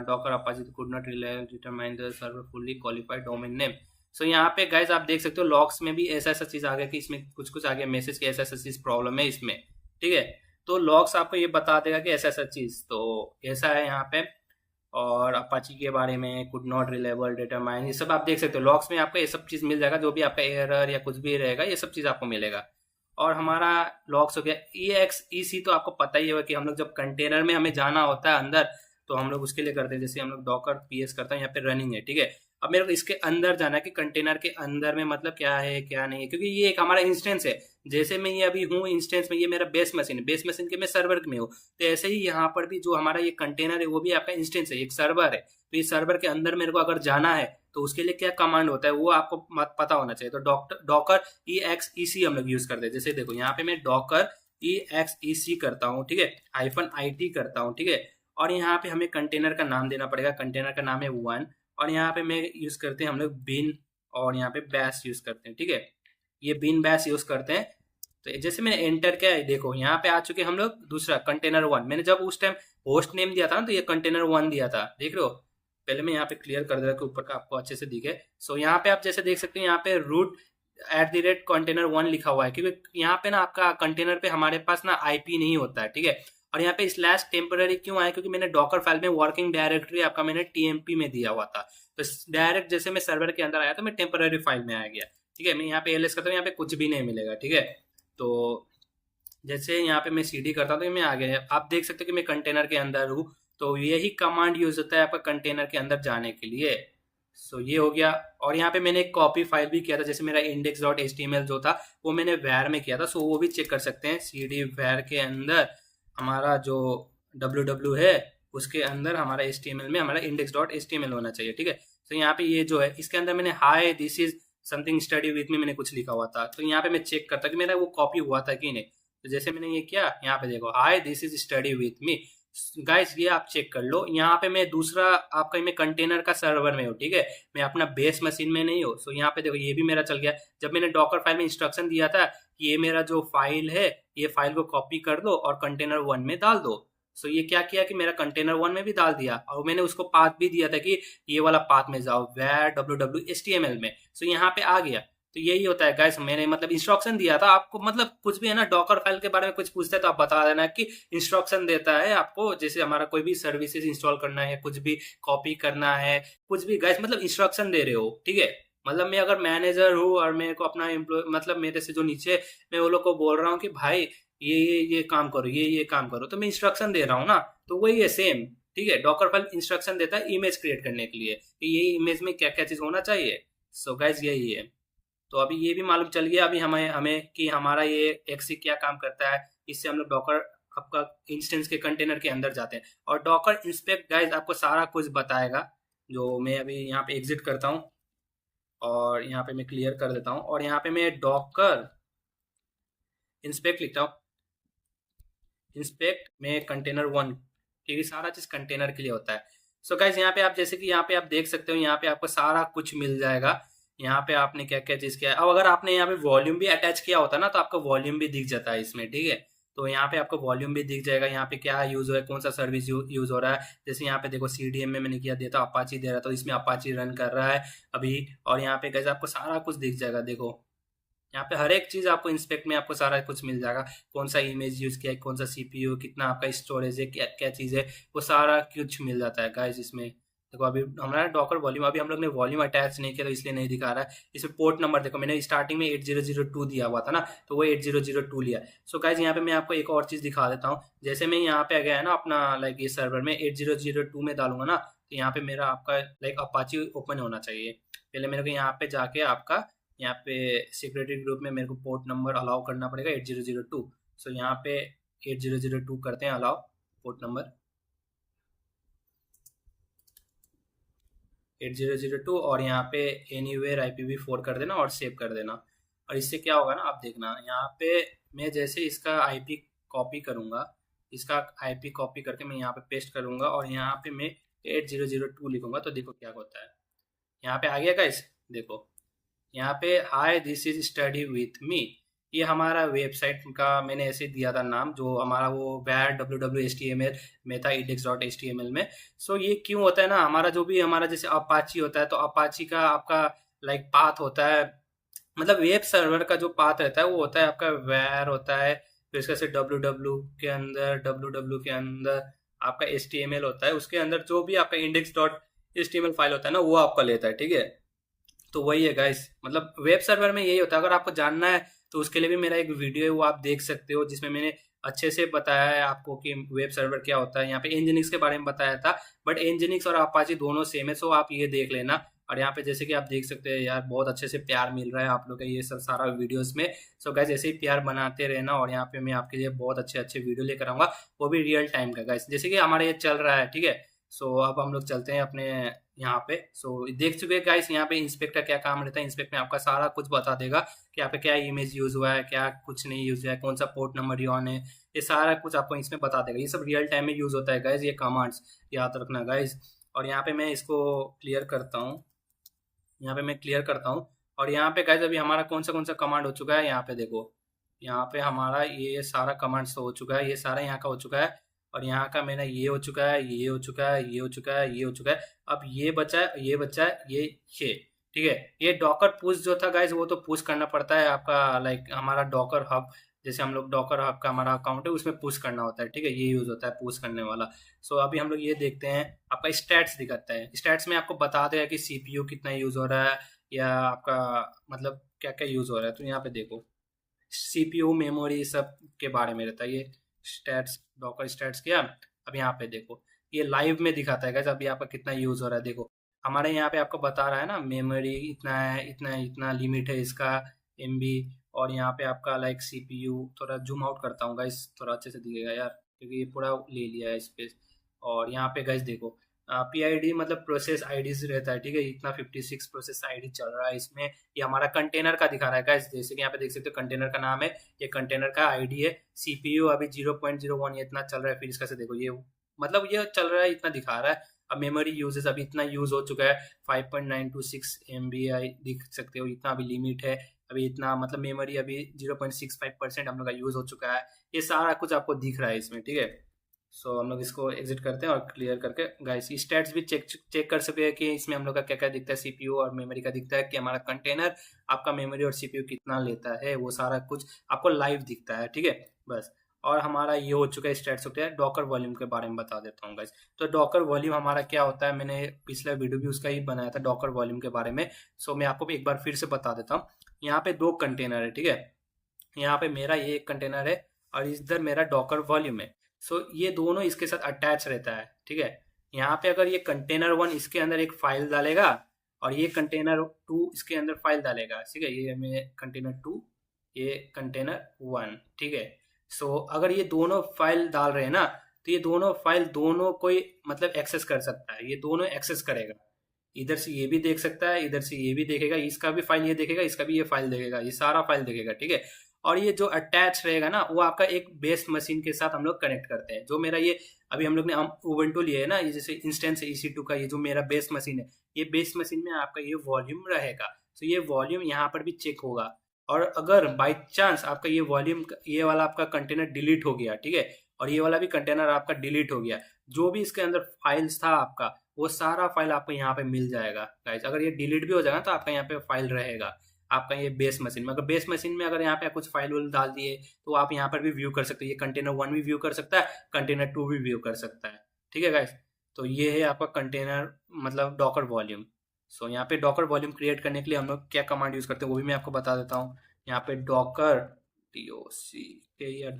Docker Apache could not determine the server fully qualified domain name. So यहाँ पे गाइज आप देख सकते हो लॉग्स में भी ऐसा ऐसा चीज आ गया कि इसमें कुछ कुछ आ गया मैसेज की ऐसा ऐसा चीज प्रॉब्लम है इसमें, ठीक है। तो लॉग्स आपको ये बता देगा कि ऐसा ऐसा चीज तो ऐसा है यहाँ पे। और अपाची के बारे में कुड नॉट रिलेबल डिटरमाइन, ये सब आप देख सकते हो लॉग्स में आपको ये सब चीज मिल जाएगा, जो भी आपका एरर या कुछ भी रहेगा ये सब चीज आपको मिलेगा। और हमारा लॉग्स हो गया EXEC, तो आपको पता ही होगा कि हम लोग जब कंटेनर में हमें जाना होता है अंदर तो हम लोग उसके लिए करते हैं। जैसे हम लोग डॉकर PS करते हैं, यहाँ पे रनिंग है, ठीक है। अब मेरे को इसके अंदर जाना है कि कंटेनर के अंदर में मतलब क्या है क्या नहीं है, क्योंकि ये एक हमारा इंस्टेंस है। जैसे मैं ये अभी हूँ इंस्टेंस में, ये मेरा बेस मशीन है, बेस मशीन के मैं सर्वर में हूँ, तो ऐसे ही यहाँ पर भी जो हमारा ये कंटेनर है वो भी आपका इंस्टेंस है, एक सर्वर है। तो इस सर्वर के अंदर मेरे को अगर जाना है तो उसके लिए क्या कमांड होता है वो आपको पता होना चाहिए। तो डॉकर EXEC हम लोग यूज करते हैं। जैसे देखो यहाँ पे मैं डॉकर EXEC करता हूँ, ठीक है, -IT करता हूँ, ठीक है। और यहाँ पे हमें कंटेनर का नाम देना पड़ेगा, कंटेनर का नाम है 1। और यहाँ पे मैं यूज करते हैं हम लोग बिन, और यहाँ पे बैश यूज करते हैं, ठीक है। ये बिन बैश यूज करते हैं। तो जैसे मैंने एंटर किया है, देखो यहाँ पे आ चुके हम लोग दूसरा कंटेनर 1। मैंने जब उस टाइम होस्ट नेम दिया था ना तो ये कंटेनर 1 दिया था, देख रहे हो। पहले मैं यहाँ पे क्लियर कर दे रहा हूँ कि ऊपर का आपको अच्छे से दिखे। सो यहाँ पे आप जैसे देख सकते हैं यहाँ पे root@container1 लिखा हुआ है, क्योंकि यहाँ पे ना आपका कंटेनर पे हमारे पास ना IP नहीं होता है, ठीक है। और यहाँ पे स्लैश टेम्पररी क्यों आया, क्योंकि मैंने डॉकर फाइल में वर्किंग डायरेक्टरी आपका मैंने TMP में दिया हुआ था। तो डायरेक्ट जैसे मैं सर्वर के अंदर आया तो मैं टेम्पररी फाइल में आ गया, ठीक है। मैं यहाँ पे LS करता हूँ, यहाँ पे कुछ भी नहीं मिलेगा, ठीक है। तो जैसे यहाँ पे मैं CD करता हूँ तो मैं आ गया, आप देख सकते हो कि मैं कंटेनर के अंदर हूँ। तो यही कमांड यूज होता है आपका कंटेनर के अंदर जाने के लिए। सो ये हो गया। और यहाँ पे मैंने एक कॉपी फाइल भी किया था, जैसे मेरा index.html जो था वो मैंने var में किया था। सो वो भी चेक कर सकते हैं, CD var के अंदर हमारा जो ww है उसके अंदर हमारा HTML में हमारा index.html होना चाहिए, ठीक है। तो यहाँ पे ये जो है इसके अंदर मैंने high this is something study with में मैंने कुछ लिखा हुआ था। तो यहाँ पे मैं चेक करता कि मेरा वो कॉपी हुआ था कि नहीं। तो जैसे मैंने ये किया, यहाँ पे देखो high this is study with me. Guys ये आप चेक कर लो, यहाँ पे मैं दूसरा आपका मैं कंटेनर का सर्वर में हूँ, ठीक है, मैं अपना बेस मशीन में नहीं हूँ। सो यहाँ पे देखो ये भी मेरा चल गया। जब मैंने डॉकर फाइल में इंस्ट्रक्शन दिया था कि ये मेरा जो फाइल है ये फाइल को कॉपी कर दो और कंटेनर 1 में डाल दो। सो ये क्या किया कि मेरा कंटेनर 1 में भी डाल दिया, और मैंने उसको पाथ भी दिया था कि ये वाला पाथ में जाओ var www HTML में। सो यहाँ पे आ गया। तो यही होता है गाइस, मैंने मतलब इंस्ट्रक्शन दिया था आपको, मतलब कुछ भी है ना डॉकर फाइल के बारे में कुछ पूछते हैं तो आप बता देना कि इंस्ट्रक्शन देता है आपको। जैसे हमारा कोई भी सर्विसेज इंस्टॉल करना है, कुछ भी कॉपी करना है, कुछ भी गाइस मतलब इंस्ट्रक्शन दे रहे हो, ठीक है। मतलब मैं अगर मैनेजर हूँ और मेरे को अपना एम्प्लॉय मतलब मेरे से जो नीचे, मैं वो लोग को बोल रहा हूँ कि भाई ये काम करो, ये काम करो, तो मैं इंस्ट्रक्शन दे रहा हूँ ना। तो वही है सेम, ठीक है। डॉकर फाइल इंस्ट्रक्शन देता है इमेज क्रिएट करने के लिए कि ये इमेज में क्या क्या चीज होना चाहिए। सो गाइस यही है। तो अभी ये भी मालूम चल गया अभी हमें हमें कि हमारा ये एक्सी क्या काम करता है। इससे हम लोग डॉकर आपका इंस्टेंस के कंटेनर के अंदर जाते हैं। और डॉकर इंस्पेक्ट गाइस आपको सारा कुछ बताएगा। जो मैं अभी यहाँ पे एग्जिट करता हूँ और यहाँ पे मैं क्लियर कर देता हूँ, और यहाँ पे मैं डॉकर इंस्पेक्ट लिखता हूँ, इंस्पेक्ट में कंटेनर 1, क्योंकि सारा चीज कंटेनर के लिए होता है। सो गाइस यहाँ पे आप जैसे कि यहाँ पे आप देख सकते हो, यहाँ पे आपको सारा कुछ मिल जाएगा। यहाँ पे आपने क्या क्या चीज किया है। अब अगर आपने यहाँ पे वॉल्यूम भी अटैच किया होता ना तो आपका वॉल्यूम भी दिख जाता है इसमें, ठीक है। तो यहाँ पे आपको वॉल्यूम भी दिख जाएगा, यहाँ पे क्या यूज हो रहा है, कौन सा सर्विस यूज हो रहा है। जैसे यहाँ पे देखो CDM में मैंने किया दिया था अपाची दे रहा, तो इसमें अपाची रन कर रहा है अभी। और यहाँ पे कैसे आपको सारा कुछ दिख जाएगा, देखो यहाँ पे हर एक चीज आपको इंस्पेक्ट में आपको सारा कुछ मिल जाएगा। कौन सा इमेज यूज किया है, कौन सा CPU, कितना आपका स्टोरेज है, क्या क्या चीज है, वो सारा कुछ मिल जाता है गाइस इसमें। देखो अभी हमारा डॉकर वॉल्यूम, अभी हम लोग ने वॉल्यूम अटैच नहीं किया तो इसलिए नहीं दिखा रहा है। इसमें पोर्ट नंबर देखो मैंने स्टार्टिंग में 8002 दिया हुआ था ना, तो वो 8002 लिया। सो गाइस यहाँ पे मैं आपको एक और चीज दिखा देता हूँ। जैसे मैं यहाँ पे गया है ना अपना लाइक ये सर्वर में 8002 में डालूंगा ना, तो यहाँ पे मेरा आपका लाइक अपाची ओपन होना चाहिए। पहले मेरे को यहाँ पे जाके आपका यहाँ पे सिक्योरिटी ग्रुप में मेरे को पोर्ट नंबर अलाउ करना पड़ेगा 8002। सो यहाँ पे 8002 करते हैं अलाउ पोर्ट नंबर। 8002 और यहाँ पे एनीवेयर IPv4 कर देना और सेव कर देना। और इससे क्या होगा ना, आप देखना यहाँ पे मैं जैसे इसका IP कॉपी करूँगा, इसका IP कॉपी करके मैं यहाँ पे पेस्ट करूँगा और यहाँ पे मैं 8002 लिखूंगा, तो देखो क्या होता है। यहाँ पे आ गया गाइस, देखो यहाँ पे hi this is study with मी, ये हमारा वेबसाइट का मैंने ऐसे दिया था नाम, जो हमारा वो वैर www.html में था, index.html में। सो ये क्यों होता है ना, हमारा जो भी हमारा जैसे अपाची होता है, तो अपाची का आपका लाइक पाथ होता है, मतलब वेब सर्वर का जो पाथ रहता है वो होता है आपका वैर होता है, फिर इसका से www के अंदर आपका HTML होता है, उसके अंदर जो भी आपका index.html फाइल होता है ना वो आपका लेता है, ठीक है। तो वही है गाइस, मतलब वेब सर्वर में यही होता है। अगर आपको जानना है तो उसके लिए भी मेरा एक वीडियो है, वो आप देख सकते हो, जिसमें मैंने अच्छे से बताया है आपको कि वेब सर्वर क्या होता है। यहाँ पे एनजिनिक्स के बारे में बताया था, बट एनजिनिक्स और अपाची दोनों सेम है, सो आप ये देख लेना। और यहाँ पे जैसे कि आप देख सकते हैं यार, बहुत अच्छे से प्यार मिल रहा है आप लोग का ये सब सारा वीडियोस में। सो गाइस ऐसे ही प्यार बनाते रहना, और यहाँ पे मैं आपके लिए बहुत अच्छे अच्छे वीडियो लेकर आऊंगा, वो भी रियल टाइम का गाइस, जैसे कि हमारे ये चल रहा है, ठीक है। सो अब हम लोग चलते हैं अपने यहाँ पे। सो देख चुके हैं गाइस, यहाँ पे इंस्पेक्ट का क्या काम रहता है। इंस्पेक्ट में आपका सारा कुछ बता देगा कि यहाँ पे क्या इमेज यूज हुआ है, क्या कुछ नहीं यूज हुआ है, कौन सा पोर्ट नंबर ऑन है, ये सारा कुछ आपको इसमें बता देगा। ये सब रियल टाइम में यूज होता है गाइस, ये कमांड्स याद रखना गाइस। और यहाँ पे मैं इसको क्लियर करता हूँ, यहाँ पे मैं क्लियर करता हूँ। और यहाँ पे गाइस अभी हमारा कौन सा कमांड हो चुका है, यहाँ पे देखो, यहाँ पे हमारा ये सारा कमांड्स हो चुका है, ये सारा यहाँ का हो चुका है। और यहाँ का मेरा ये हो चुका है, ये हो चुका है, ये हो चुका है, ये हो चुका है। अब ये बचा है, ये बचा है, ये ठीक है। ये डॉकर पुश जो था गाइस, वो तो पुश करना पड़ता है आपका, लाइक हमारा डॉकर हब, जैसे हम लोग डॉकर हब का हमारा अकाउंट है उसमें पुश करना होता है, ठीक है, ये यूज होता है पुश करने वाला। सो अभी हम लोग ये देखते हैं, आपका स्टैट्स दिखाता है। स्टैट्स में आपको बता देगा कि CPU कितना यूज हो रहा है, या आपका मतलब क्या क्या यूज हो रहा है। तो यहाँ पे देखो CPU मेमोरी सब के बारे में रहता है ये स्टैट्स, डॉकर स्टैट्स किया। अब यहाँ पे देखो ये लाइव में दिखाता है गाइस अभी आपका कितना यूज हो रहा है। देखो हमारे यहाँ पे आपको बता रहा है ना, मेमोरी इतना है, इतना इतना लिमिट है इसका MB। और यहाँ पे आपका लाइक CPU, थोड़ा जूम आउट करता हूँ गाइस, थोड़ा अच्छे से दिखेगा यार, क्योंकि ये पूरा ले लिया है स्पेस। और यहाँ पे गाइस देखो PID मतलब प्रोसेस आईडी रहता है, ठीक है, इतना 56 प्रोसेस आईडी चल रहा है इसमें। ये हमारा कंटेनर का दिखा रहा है गाइस, जैसे कि यहाँ पे देख सकते हो कंटेनर का नाम है, ये कंटेनर का आईडी है। CPU अभी 0.01 ये इतना चल रहा है, फिर इसका से देखो ये मतलब ये चल रहा है, इतना दिखा रहा है। अब मेमोरी यूजेस अभी इतना यूज हो चुका है, 5.926 MB दिख सकते हो, इतना अभी लिमिट है। अभी इतना मतलब मेमोरी अभी 0.65% हम लोग का यूज हो चुका है। ये सारा कुछ आपको दिख रहा है इसमें, ठीक है। सो हम लोग इसको एग्जिट करते हैं और क्लियर करके गाइस स्टैट्स भी चेक कर सकते हैं कि इसमें हम लोग का क्या क्या दिखता है। CPU और मेमोरी का दिखता है कि हमारा कंटेनर आपका मेमोरी और CPU कितना लेता है, वो सारा कुछ आपको लाइव दिखता है, ठीक है बस। और हमारा ये हो चुका है स्टैट्स होता है। डॉकर वॉल्यूम के बारे में बता देता हूँ गाइस। तो डॉकर वॉल्यूम हमारा क्या होता है, मैंने पिछला वीडियो भी उसका ही बनाया था डॉकर वॉल्यूम के बारे में। सो मैं आपको भी एक बार फिर से बता देता हूँ। यहाँ पे 2 कंटेनर है, ठीक है, यहाँ पे मेरा ये एक कंटेनर है और इधर मेरा डॉकर वॉल्यूम है। सो ये दोनों इसके साथ अटैच रहता है, ठीक है। यहाँ पे अगर ये कंटेनर 1 इसके अंदर एक फाइल डालेगा और ये कंटेनर 2 इसके अंदर फाइल डालेगा, ठीक है, ये मैं कंटेनर 2, ये कंटेनर 1, ठीक है। सो अगर ये दोनों फाइल डाल रहे हैं ना, तो ये दोनों फाइल दोनों कोई मतलब एक्सेस कर सकता है, ये दोनों एक्सेस करेगा। इधर से ये भी देख सकता है, इधर से ये भी देखेगा, इसका भी फाइल ये देखेगा, इसका भी ये फाइल देखेगा, ये सारा फाइल देखेगा, ठीक है। और ये जो अटैच रहेगा ना, वो आपका एक बेस मशीन के साथ हम लोग कनेक्ट करते हैं। जो मेरा ये अभी हम लोग ने उबंटू लिया है ना, ये जैसे इंस्टेंस EC2 का, ये जो मेरा बेस मशीन है, ये बेस मशीन में आपका ये वॉल्यूम रहेगा। तो ये वॉल्यूम यहाँ पर भी चेक होगा। और अगर बाई चांस आपका ये वॉल्यूम, ये वाला आपका कंटेनर डिलीट हो गया, ठीक है, और ये वाला भी कंटेनर आपका डिलीट हो गया, जो भी इसके अंदर फाइल्स था आपका, वो सारा फाइल आपको यहाँ पे मिल जाएगा गाइस। अगर ये डिलीट भी हो जाएगा तो आपका यहाँ पे फाइल रहेगा आपका ये बेस मशीन में। अगर बेस मशीन में अगर यहाँ पे कुछ फाइल वाइल डाल दिए तो आप यहाँ पर भी व्यू कर सकते हैं। ये कंटेनर 1 भी व्यू कर सकता है, कंटेनर 2 भी व्यू कर सकता है, ठीक है गाइस। तो ये है आपका कंटेनर मतलब डॉकर वॉल्यूम। सो यहाँ पे डॉकर वॉल्यूम क्रिएट करने के लिए हम लोग क्या कमांड यूज करते हैं वो भी मैं आपको बता देता हूँ। यहाँ पे डॉकर DOCK या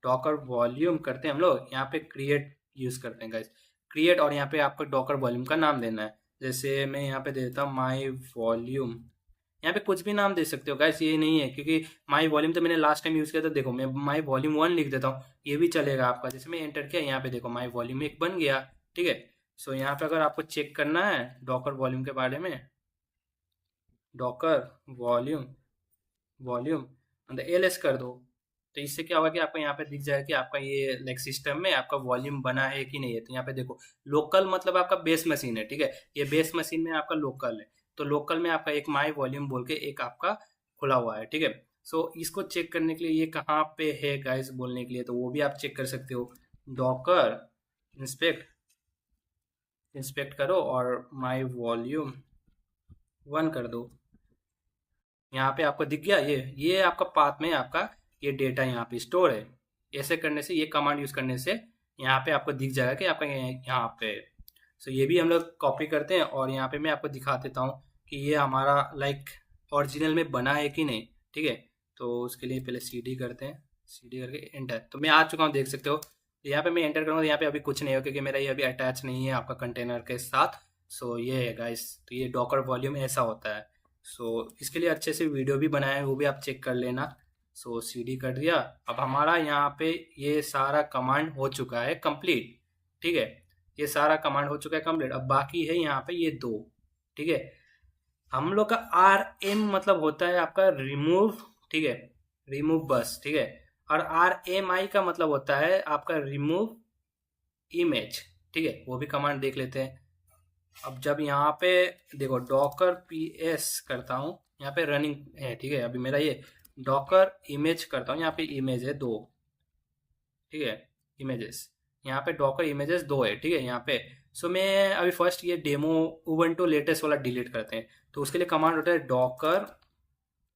डॉकर वॉल्यूम करते हैं हम लोग, यहाँ पे क्रिएट यूज करते हैं गाइस, क्रिएट। और यहाँ पे आपको डॉकर वॉल्यूम का नाम देना है। जैसे मैं यहाँ पे दे देता हूँ माई वॉल्यूम, यहाँ पे कुछ भी नाम दे सकते हो गाइस, ये नहीं है, क्योंकि माई वॉल्यूम तो मैंने लास्ट टाइम यूज किया था। देखो मैं माई वॉल्यूम 1 लिख देता हूँ, ये भी चलेगा आपका। जैसे मैं एंटर किया, यहाँ पे देखो माई वॉल्यूम 1 बन गया, ठीक है। सो यहाँ पे अगर आपको चेक करना है डॉकर वॉल्यूम के बारे में, डॉकर वॉल्यूम वॉल्यूम एलएस कर दो, तो इससे क्या होगा कि आपको यहाँ पे दिख जाएगा कि आपका ये लाइक सिस्टम में आपका वॉल्यूम बना है कि नहीं है। तो यहाँ पे देखो लोकल मतलब आपका बेस मशीन है, ठीक है, ये बेस मशीन में आपका लोकल है, तो लोकल में आपका एक माई वॉल्यूम बोल के एक आपका खुला हुआ है, ठीक है। सो इसको चेक करने के लिए ये कहाँ पे है गाइस बोलने के लिए, तो वो भी आप चेक कर सकते हो। डॉकर इंस्पेक्ट इंस्पेक्ट करो और माई वॉल्यूम 1 कर दो। यहाँ पे आपको दिख गया ये आपका पाथ में आपका ये डेटा यहाँ पे स्टोर है। ऐसे करने से, ये कमांड यूज करने से यहाँ पे आपको दिख जाएगा कि आपका यहाँ पे। सो ये भी हम लोग कॉपी करते हैं और यहाँ पे मैं आपको दिखा देता हूँ कि ये हमारा लाइक ओरिजिनल में बना है कि नहीं, ठीक है। तो उसके लिए पहले CD करते हैं, CD करके एंटर। तो मैं आ चुका हूँ, देख सकते हो। यहाँ पे मैं एंटर करूँगा, यहाँ पे अभी कुछ नहीं हो क्योंकि मेरा ये अभी अटैच नहीं है आपका कंटेनर के साथ। सो ये है गाइस, तो ये डॉकर वॉल्यूम ऐसा होता है। सो इसके लिए अच्छे से वीडियो भी बनाया है, वो भी आप चेक कर लेना। सो CD कर दिया। अब हमारा यहाँ पे ये सारा कमांड हो चुका है कंप्लीट, ठीक है, ये सारा कमांड हो चुका है कंप्लीट। अब बाकी है यहाँ पे ये दो, ठीक है। हम लोग का RM मतलब होता है आपका रिमूव, ठीक है, रिमूव बस, ठीक है। और RMI का मतलब होता है आपका रिमूव इमेज, ठीक है। वो भी कमांड देख लेते हैं। अब जब यहाँ पे देखो डॉकर PS करता हूँ, यहाँ पे रनिंग है, ठीक है। अभी मेरा ये डॉकर इमेज करता हूँ, यहाँ पे इमेज है 2, ठीक है, इमेजेस, यहाँ पे डॉकर इमेजेस 2 है, ठीक है, यहाँ पे। सो मैं अभी फर्स्ट ये डेमो उबंटू लेटेस्ट वाला डिलीट करते हैं। तो उसके लिए कमांड होता है डॉकर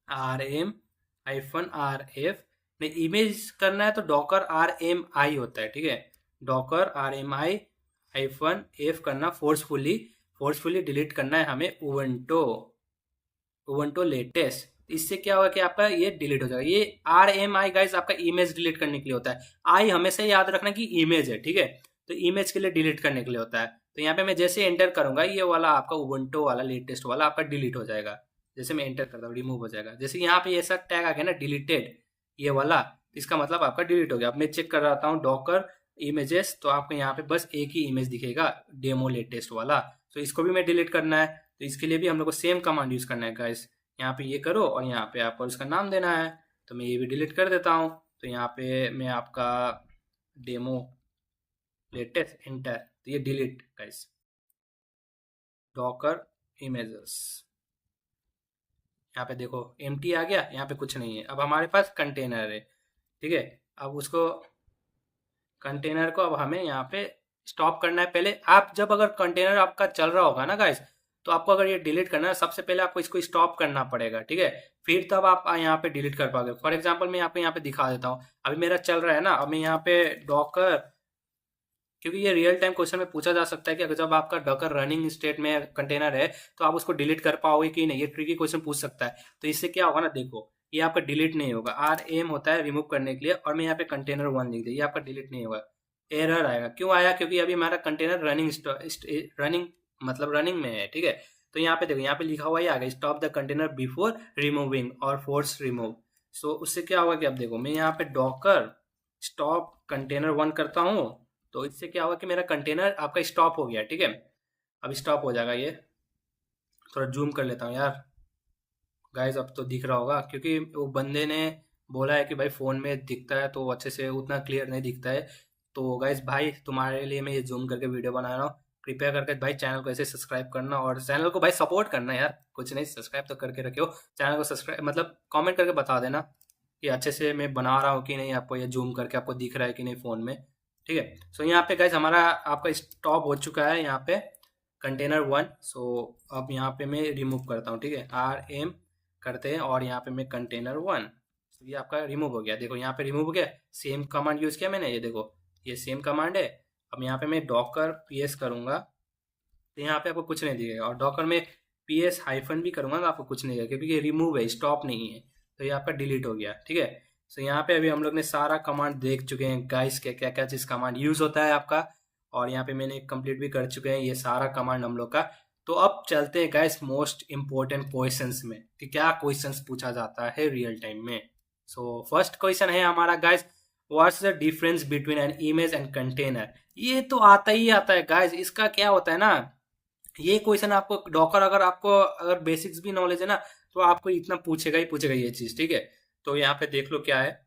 RM-RF। नहीं, इमेज करना है तो डॉकर RMI होता है, ठीक है, डॉकर RMI-F करना, फोर्सफुली डिलीट करना है हमें उबंटू लेटेस्ट। इससे क्या होगा कि आपका ये डिलीट हो जाएगा। ये RMI गाइस आपका इमेज डिलीट करने के लिए होता है। आई हमेशा याद रखना कि इमेज है, ठीक है, तो इमेज के लिए डिलीट करने के लिए होता है। तो यहाँ पे मैं जैसे एंटर करूंगा ये वाला आपका उबंटू वाला लेटेस्ट वाला आपका डिलीट हो जाएगा। जैसे मैं एंटर करता हूँ रिमूव हो जाएगा। जैसे यहाँ पे ऐसा टैग आ गया ना डिलीटेड ये वाला, इसका मतलब आपका डिलीट हो गया। अब मैं चेक कर रहा हूँ डॉकर इमेजेस, तो आपको यहाँ पे बस एक ही इमेज दिखेगा, डेमो लेटेस्ट वाला। तो इसको भी मैं डिलीट करना है, तो इसके लिए भी हम लोग को सेम कमांड यूज करना है गाइस। यहाँ पे ये करो और यहाँ पे आपको इसका नाम देना है। तो मैं ये भी डिलीट कर देता हूँ। तो यहाँ पे मैं आपका डेमो लेटेस्ट एंटर, तो ये डिलीट गाइस, डॉकर इमेजेस। यहाँ पे देखो एम्प्टी आ गया, यहाँ पे कुछ नहीं है। अब हमारे पास कंटेनर है, ठीक है। अब उसको कंटेनर को अब हमें यहाँ पे स्टॉप करना है। पहले आप जब अगर कंटेनर आपका चल रहा होगा ना गाइस, तो आपको अगर ये डिलीट करना है सबसे पहले आपको इसको स्टॉप करना पड़ेगा, ठीक है, फिर तब आप यहाँ पे डिलीट कर पाओगे। फॉर एग्जांपल मैं आपको यहाँ पे दिखा देता हूँ। अभी मेरा चल रहा है ना, अब मैं यहाँ पे डॉकर, क्योंकि ये रियल टाइम क्वेश्चन में पूछा जा सकता है कि अगर जब आपका डॉकर रनिंग स्टेट में कंटेनर है तो आप उसको डिलीट कर पाओगे कि नहीं, ये ट्रिकी क्वेश्चन पूछ सकता है। तो इससे क्या होगा ना, देखो ये आपका डिलीट नहीं होगा। RM होता है रिमूव करने के लिए, और मैं यहाँ पे कंटेनर 1 लिख दिया, ये आपका डिलीट नहीं होगा, एरर आएगा। क्यों आया? क्योंकि अभी हमारा कंटेनर रनिंग मतलब रनिंग में है, ठीक है। तो यहाँ पे देखो, यहाँ पे लिखा हुआ ही आ गया stop the container before removing और फोर्स रिमूव। सो उससे क्या होगा कि अब देखो मैं यहाँ पे डॉकर स्टॉप कंटेनर 1 करता हूँ, तो इससे क्या होगा कि मेरा कंटेनर आपका स्टॉप हो गया, ठीक है। अब स्टॉप हो जाएगा ये। थोड़ा जूम कर लेता हूँ यार गाइस, अब तो दिख रहा होगा, क्योंकि वो बंदे ने बोला है कि भाई फ़ोन में दिखता है तो अच्छे से उतना क्लियर नहीं दिखता है। तो गाइस भाई तुम्हारे लिए मैं ये जूम करके वीडियो बना रहा हूँ। कृपया करके भाई चैनल को ऐसे सब्सक्राइब करना, और चैनल को भाई सपोर्ट करना यार, कुछ नहीं सब्सक्राइब तो करके रखियो। चैनल को सब्सक्राइब मतलब कमेंट करके बता देना कि अच्छे से मैं बना रहा हूँ कि नहीं, आपको ये जूम करके आपको दिख रहा है कि नहीं फ़ोन में, ठीक है। सो यहाँ पे गाइस हमारा आपका स्टॉप हो चुका है यहाँ पे कंटेनर 1। सो अब यहाँ पे मैं रिमूव करता हूँ, ठीक है, RM करते हैं और यहाँ पे मैं कंटेनर 1, तो ये आपका रिमूव हो गया। देखो यहाँ पे रिमूव हो गया, सेम कमांड यूज़ किया मैंने, ये देखो ये सेम कमांड है। अब यहाँ पे मैं डॉकर PS करूँगा तो यहाँ पे आपको कुछ नहीं दिखेगा, और डॉकर में PS हाइफन भी करूँगा तो आपको कुछ नहीं दिखेगा, क्योंकि ये रिमूव है, स्टॉप नहीं है। तो ये आपका डिलीट हो गया, ठीक है। सो यहाँ पे अभी हम लोग ने सारा कमांड देख चुके हैं गाइस, क्या क्या क्या चीज़ कमांड यूज़ होता है आपका, और यहाँ पे मैंने कंप्लीट भी कर चुके हैं ये सारा कमांड हम लोग का। तो अब चलते हैं गाइस मोस्ट इम्पोर्टेंट क्वेश्चंस में, कि क्या क्वेश्चंस पूछा जाता है रियल टाइम में। सो फर्स्ट क्वेश्चन है हमारा guys, what's the difference between N image and container. ये तो आता ही आता है गाइस। इसका क्या होता है ना, ये क्वेश्चन आपको डॉकर, अगर आपको अगर बेसिक्स भी नॉलेज है ना, तो आपको इतना पूछेगा ही पूछेगा ये चीज, ठीक है। तो यहाँ पे देख लो क्या है।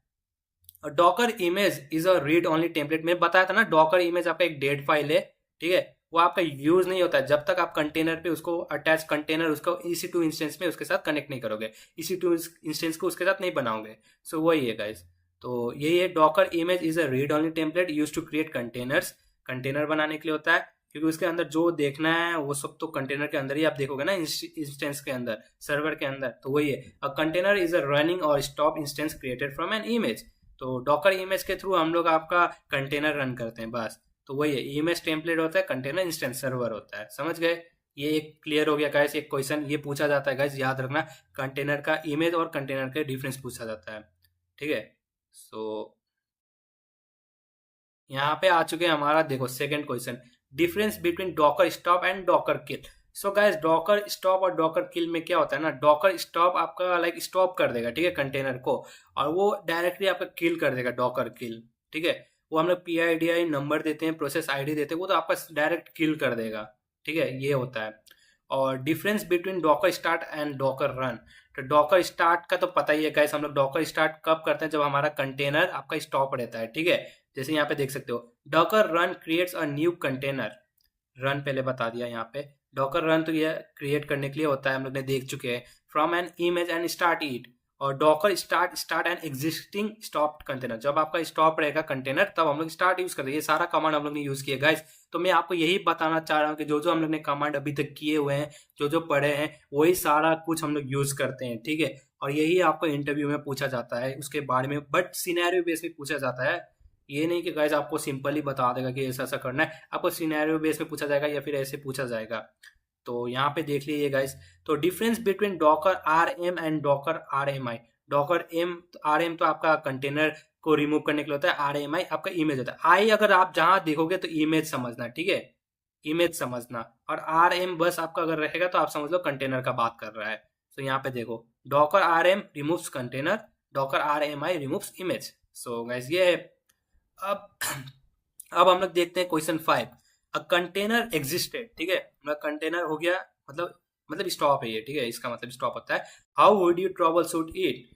Docker image is a read only template. मैं बताया था ना, डॉकर इमेज आपका एक डेट फाइल है, ठीक है। वो आपका यूज नहीं होता है जब तक आप कंटेनर पे उसको अटैच, कंटेनर उसको EC2 इंस्टेंस में उसके साथ कनेक्ट नहीं करोगे, EC2 इंस्टेंस को उसके साथ नहीं बनाओगे। सो वही है गाइस। तो यही है, Docker image is a read only template use to create containers. Container बनाने के लिए होता है, क्योंकि उसके अंदर जो देखना है वो सब तो कंटेनर के अंदर ही आप देखोगे ना, इंस्टेंस के अंदर, सर्वर के अंदर। तो वही है, a container is a running और stop instance created from an image. तो डॉकर इमेज के थ्रू हम लोग आपका कंटेनर रन करते हैं बस। तो वही है, इमेज टेम्पलेट होता है, कंटेनर इंस्टेंस सर्वर होता है। समझ गए? ये एक क्लियर हो गया गाइस। एक क्वेश्चन ये पूछा जाता है गाइस, याद रखना, कंटेनर का इमेज और कंटेनर के डिफरेंस पूछा जाता है, ठीक है। सो यहाँ पे आ चुके हैं हमारा, देखो second question, difference between Docker stop and Docker kill. So guys, Docker stop और डॉकर किल में क्या होता है ना, डॉकर स्टॉप आपका लाइक स्टॉप कर देगा, ठीक है, कंटेनर को, और वो डायरेक्टली आपका किल कर देगा, डॉकर किल, ठीक है। वो हम लोग PID नंबर देते हैं, प्रोसेस ID देते हैं, वो तो आपका डायरेक्ट किल कर देगा, ठीक है, ये होता है। और difference between Docker start and Docker run. तो डॉकर स्टार्ट का तो पता ही है गाइस, हम लोग डॉकर स्टार्ट कब करते हैं, जब हमारा कंटेनर आपका स्टॉप रहता है, ठीक है। जैसे यहाँ पे देख सकते हो, Docker run creates a new container. Run पहले बता दिया यहाँ पे। डॉकर रन तो ये क्रिएट करने के लिए होता है, हम लोग ने देख चुके हैं, from an image and start it. और Docker start start an existing stop container. जब आपका स्टॉप रहेगा कंटेनर, तब हम लोग स्टार्ट यूज करते हैं। ये सारा कमांड हम लोग ने यूज किया गाइस। तो मैं आपको यही बताना चाह रहा हूँ कि जो जो हम लोग ने कमांड अभी तक किए हुए हैं, जो जो पढ़े हैं, वही सारा कुछ हम लोग यूज करते हैं, ठीक है। और यही आपको इंटरव्यू में पूछा जाता है उसके बारे में, बट सिनेरियो बेस में पूछा जाता है। ये नहीं कि गाइस आपको सिंपली बता देगा कि ऐसा ऐसा करना है, आपको सिनेरियो बेस में पूछा जाएगा या फिर ऐसे पूछा जाएगा। तो यहाँ पे देख लीजिए गाइस। तो difference between Docker RM and Docker RMI। Docker RM तो आपका कंटेनर को रिमूव करने के लिए होता है, RMI आपका इमेज होता है। आई अगर आप जहां देखोगे तो इमेज समझना, ठीक है, इमेज समझना। और RM बस आपका अगर रहेगा तो आप समझ लो कंटेनर का बात कर रहा है। तो यहाँ पे देखो, Docker RM removes container, Docker RMI removes image. So guys ये है। अब अब हम लोग देखते हैं क्वेश्चन 5। अ कंटेनर एग्जिस्टेड, ठीक है, मतलब कंटेनर हो गया, मतलब स्टॉप है ये, ठीक है, इसका मतलब स्टॉप होता है। How would you troubleshoot it.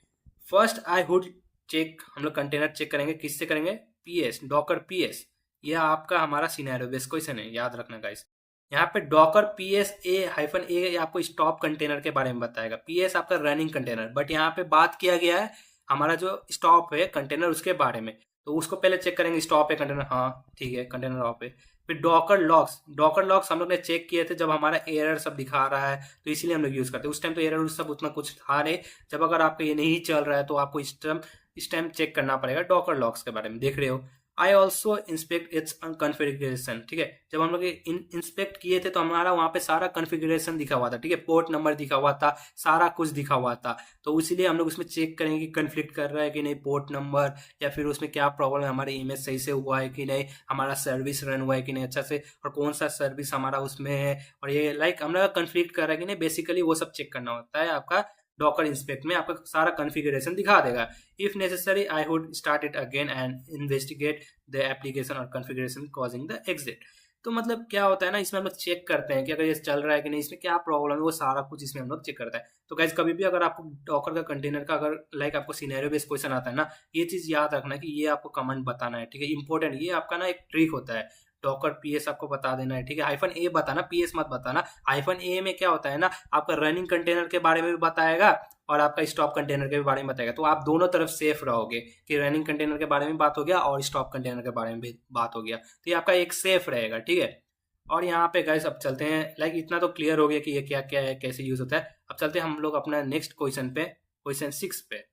First I would check, हम लोग कंटेनर चेक करेंगे, किससे करेंगे, PS, डॉकर PS। यह आपका हमारा सिनेरियो बेस्ड क्वेश्चन है, याद रखना गाइस। यहाँ पे डॉकर PS-A आपको स्टॉप कंटेनर के बारे में बताएगा, PS आपका रनिंग कंटेनर, बट यहाँ पे बात किया गया है हमारा जो स्टॉप है कंटेनर उसके बारे में। तो उसको पहले चेक करेंगे, स्टॉप है कंटेनर, हाँ ठीक है, कंटेनर ऑफ है। फिर डॉकर लॉक्स, डॉकर लॉक्स हम लोग ने चेक किए थे जब हमारा एरर सब दिखा रहा है, तो इसीलिए हम लोग यूज करते हैं। उस टाइम तो एरर सब उतना कुछ था नहीं। जब अगर आपका ये नहीं चल रहा है तो आपको इस टाइम चेक करना पड़ेगा डॉकर लॉक्स के बारे में, देख रहे हो। I also inspect it's configuration, ठीक है। जब हम लोग इंस्पेक्ट किए थे तो हमारा वहाँ पे सारा कॉन्फ़िगरेशन दिखा हुआ था, ठीक है, पोर्ट नंबर दिखा हुआ था, सारा कुछ दिखा हुआ था। तो इसीलिए हम लोग उसमें चेक करेंगे कि कन्फ्लिक्ट कर रहा है कि नहीं पोर्ट नंबर, या फिर उसमें क्या प्रॉब्लम है, हमारे इमेज सही से हुआ है कि नहीं, हमारा सर्विस रन हुआ है कि नहीं अच्छा से, और कौन सा सर्विस हमारा उसमें है, और ये लाइक हम लोग कन्फ्लिक्ट कर रहा है कि नहीं, बेसिकली वो सब चेक करना होता है। आपका डॉकर इंस्पेक्ट में आपका सारा कॉन्फ़िगरेशन दिखा देगा। If necessary I would start it again and investigate the application और कॉन्फ़िगरेशन कॉजिंग द एग्जिट। तो मतलब क्या होता है ना, इसमें हम लोग चेक करते हैं कि अगर ये चल रहा है कि नहीं, इसमें क्या प्रॉब्लम है, वो सारा कुछ इसमें हम लोग चेक करते हैं। तो गाइस, कभी भी अगर आपको डॉकर का कंटेनर का अगर लाइक आपको सिनेरियो बेस्ड क्वेश्चन आता है ना, ये चीज याद रखना कि ये आपको कमेंट बताना है, ठीक है, इंपॉर्टेंट। ये आपका ना एक ट्रिक होता है, डॉकर PS आपको बता देना है, ठीक है, -A बताना, PS मत बताना। -A में क्या होता है ना, आपका रनिंग कंटेनर के बारे में भी बताएगा और आपका स्टॉप कंटेनर के बारे में बताएगा। तो आप दोनों तरफ सेफ रहोगे कि रनिंग कंटेनर के बारे में बात हो गया और स्टॉप कंटेनर के बारे में भी बात हो गया, तो ये आपका एक सेफ रहेगा, ठीक है। और यहाँ पे गाइस अब चलते हैं, लाइक इतना तो क्लियर हो गया कि ये क्या क्या है, कैसे यूज होता है। अब चलते हैं हम लोग अपना नेक्स्ट क्वेश्चन पे, क्वेश्चन 6 पे।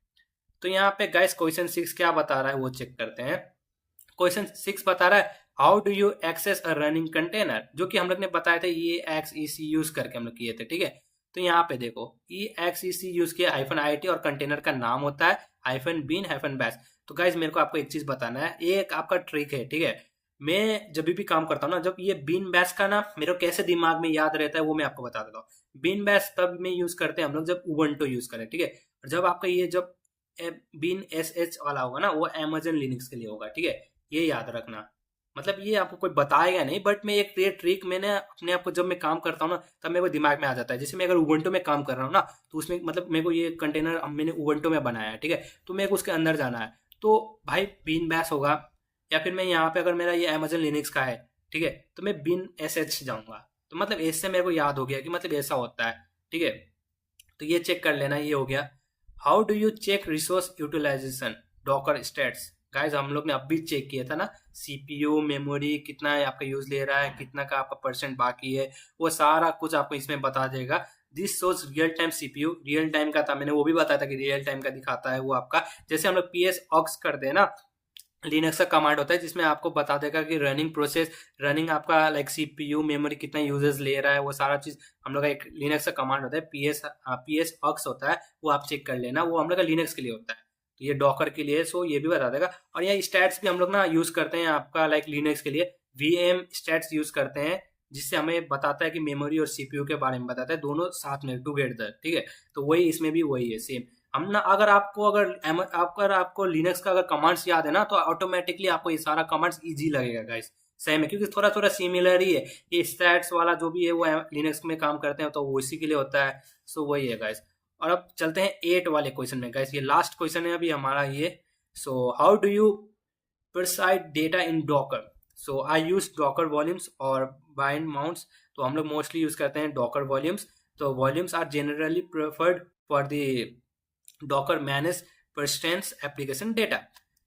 तो यहाँ पे गाइस क्वेश्चन 6 क्या बता रहा है वो चेक करते हैं। क्वेश्चन 6 बता रहा है, how do you access a running container, जो कि हम लोग ने बताया था EXEC यूज करके हम लोग किए थे, ठीक है। तो यहाँ पे देखो, EXEC यूज किया, -IT और कंटेनर का नाम होता है -bin-bash। तो गाइज मेरे को आपको एक चीज बताना है, एक आपका ट्रिक है, ठीक है। मैं जब भी काम करता हूँ ना, जब ये बिन बैश का ना मेरे को कैसे दिमाग में याद रहता है वो मैं आपको बता देता हूँ। बिन बैश तब में यूज करते हैं हम लोग जब उबंटू यूज करें, ठीक है। और जब आपका ये जब बिन एस एच वाला होगा ना, वो अमेजन लिनक्स के लिए होगा, ठीक है, ये याद रखना। मतलब ये आपको कोई बताएगा नहीं, बट मैं एक ये ट्रिक मैंने अपने आप को जब मैं काम करता हूँ ना तब मेरे को दिमाग में आ जाता है। जैसे मैं अगर उबंटू में काम कर रहा हूँ ना, तो उसमें मतलब मेरे को ये कंटेनर मैंने उबंटू में बनाया है, ठीक है, तो मेरे को उसके अंदर जाना है, तो भाई बीन बैश होगा, या फिर मैं यहाँ पे अगर मेरा ये अमेजन लिनक्स का है, ठीक है, तो मैं बिन एस एच जाऊंगा। तो मतलब इससे मेरे को याद हो गया कि मतलब ऐसा होता है, ठीक है। तो ये चेक कर लेना, ये हो गया। How do you check resource utilisation Docker stats. Guys हम लोग ने अभी चेक किया था ना, सीपीयू मेमोरी कितना है आपका यूज ले रहा है, कितना का आपका परसेंट बाकी है, वो सारा कुछ आपको इसमें बता देगा। This shows real time CPU, real time का था, मैंने वो भी बताया था कि रियल टाइम का दिखाता है वो आपका। जैसे हम लोग पीएस ऑक्स करते हैं ना, लिनक्स का कमांड होता है जिसमें आपको बता देगा कि रनिंग प्रोसेस, रनिंग आपका लाइक सीपीयू मेमोरी कितना यूजेस ले रहा है, वो सारा चीज हम लोग का एक लिनक्स का कमांड होता है, पीएस ऑक्स होता है, वो आप चेक कर लेना, वो हम लोग का लिनक्स के लिए होता है। तो ये डॉकर के लिए, सो ये भी बता देगा। और ये स्टैट्स भी हम लोग ना यूज करते हैं आपका लाइक लिनक्स के लिए, वीएम स्टैट्स यूज करते हैं, जिससे हमें बताता है कि मेमोरी और सीपीयू के बारे में बताता है, दोनों साथ में टुगेदर, ठीक है। तो वही इसमें भी वही है सेम। हम ना अगर आपको लिनक्स का अगर कमांड्स याद है ना, तो ऑटोमेटिकली आपको ये सारा कमांड्स इजी लगेगा गाइस, सही में, क्योंकि थोड़ा थोड़ा सिमिलर ही है। ये स्टैट्स वाला जो भी है वो लिनक्स में काम करते हैं, तो वो इसी के लिए होता है। सो वही है गाइस। और अब चलते हैं 8 वाले क्वेश्चन में गाइस, ये लास्ट क्वेश्चन है अभी हमारा ये। So how do you preside data in docker। so I use docker volumes और bind mounts। तो हम लोग मोस्टली यूज करते हैं docker volumes। तो volumes are generally preferred for the docker manage persistence application data।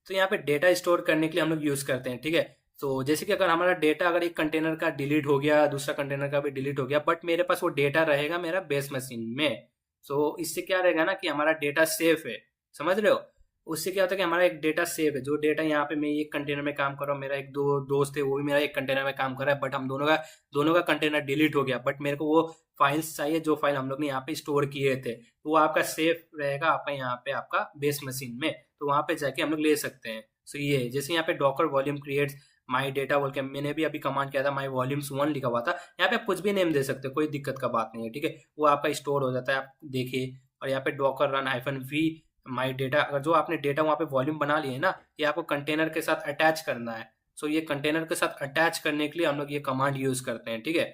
तो यहाँ पे डेटा स्टोर करने के लिए हम लोग यूज करते हैं, ठीक है। तो जैसे कि अगर हमारा डेटा अगर एक कंटेनर का डिलीट हो गया, दूसरा कंटेनर का भी डिलीट हो गया, बट मेरे पास वो डेटा रहेगा मेरा बेस मशीन में। सो इससे क्या रहेगा ना कि हमारा डेटा सेफ है, समझ रहे हो। उससे क्या होता है कि हमारा एक डेटा सेफ है, जो डेटा यहाँ पे मैं एक कंटेनर में काम कर रहा हूँ, मेरा एक दो दोस्त है वो भी मेरा एक कंटेनर में काम कर रहा है, बट हम दोनों का कंटेनर डिलीट हो गया, बट मेरे को वो फाइल्स चाहिए जो फाइल हम लोग ने यहाँ पे स्टोर किए थे, तो वो आपका सेफ रहेगा आपका यहाँ पे आपका बेस मशीन में, तो वहां पे जाके हम लोग ले सकते हैं। सो ये जैसे यहाँ पे Docker volume creates my data बोल के मैंने भी अभी कमांड किया था, माई वॉल्यूम्स 1 लिखा हुआ था, यहाँ पे आप कुछ भी नेम दे सकते हो, कोई दिक्कत का बात नहीं है, ठीक है। वो आपका स्टोर हो जाता है, आप देखिए। और यहाँ पे Docker run -v my data, अगर जो आपने डेटा वहाँ पे वॉल्यूम बना लिए ना, ये आपको कंटेनर के साथ अटैच करना है। सो ये कंटेनर के साथ अटैच करने के लिए हम लोग ये कमांड यूज करते हैं, ठीक है।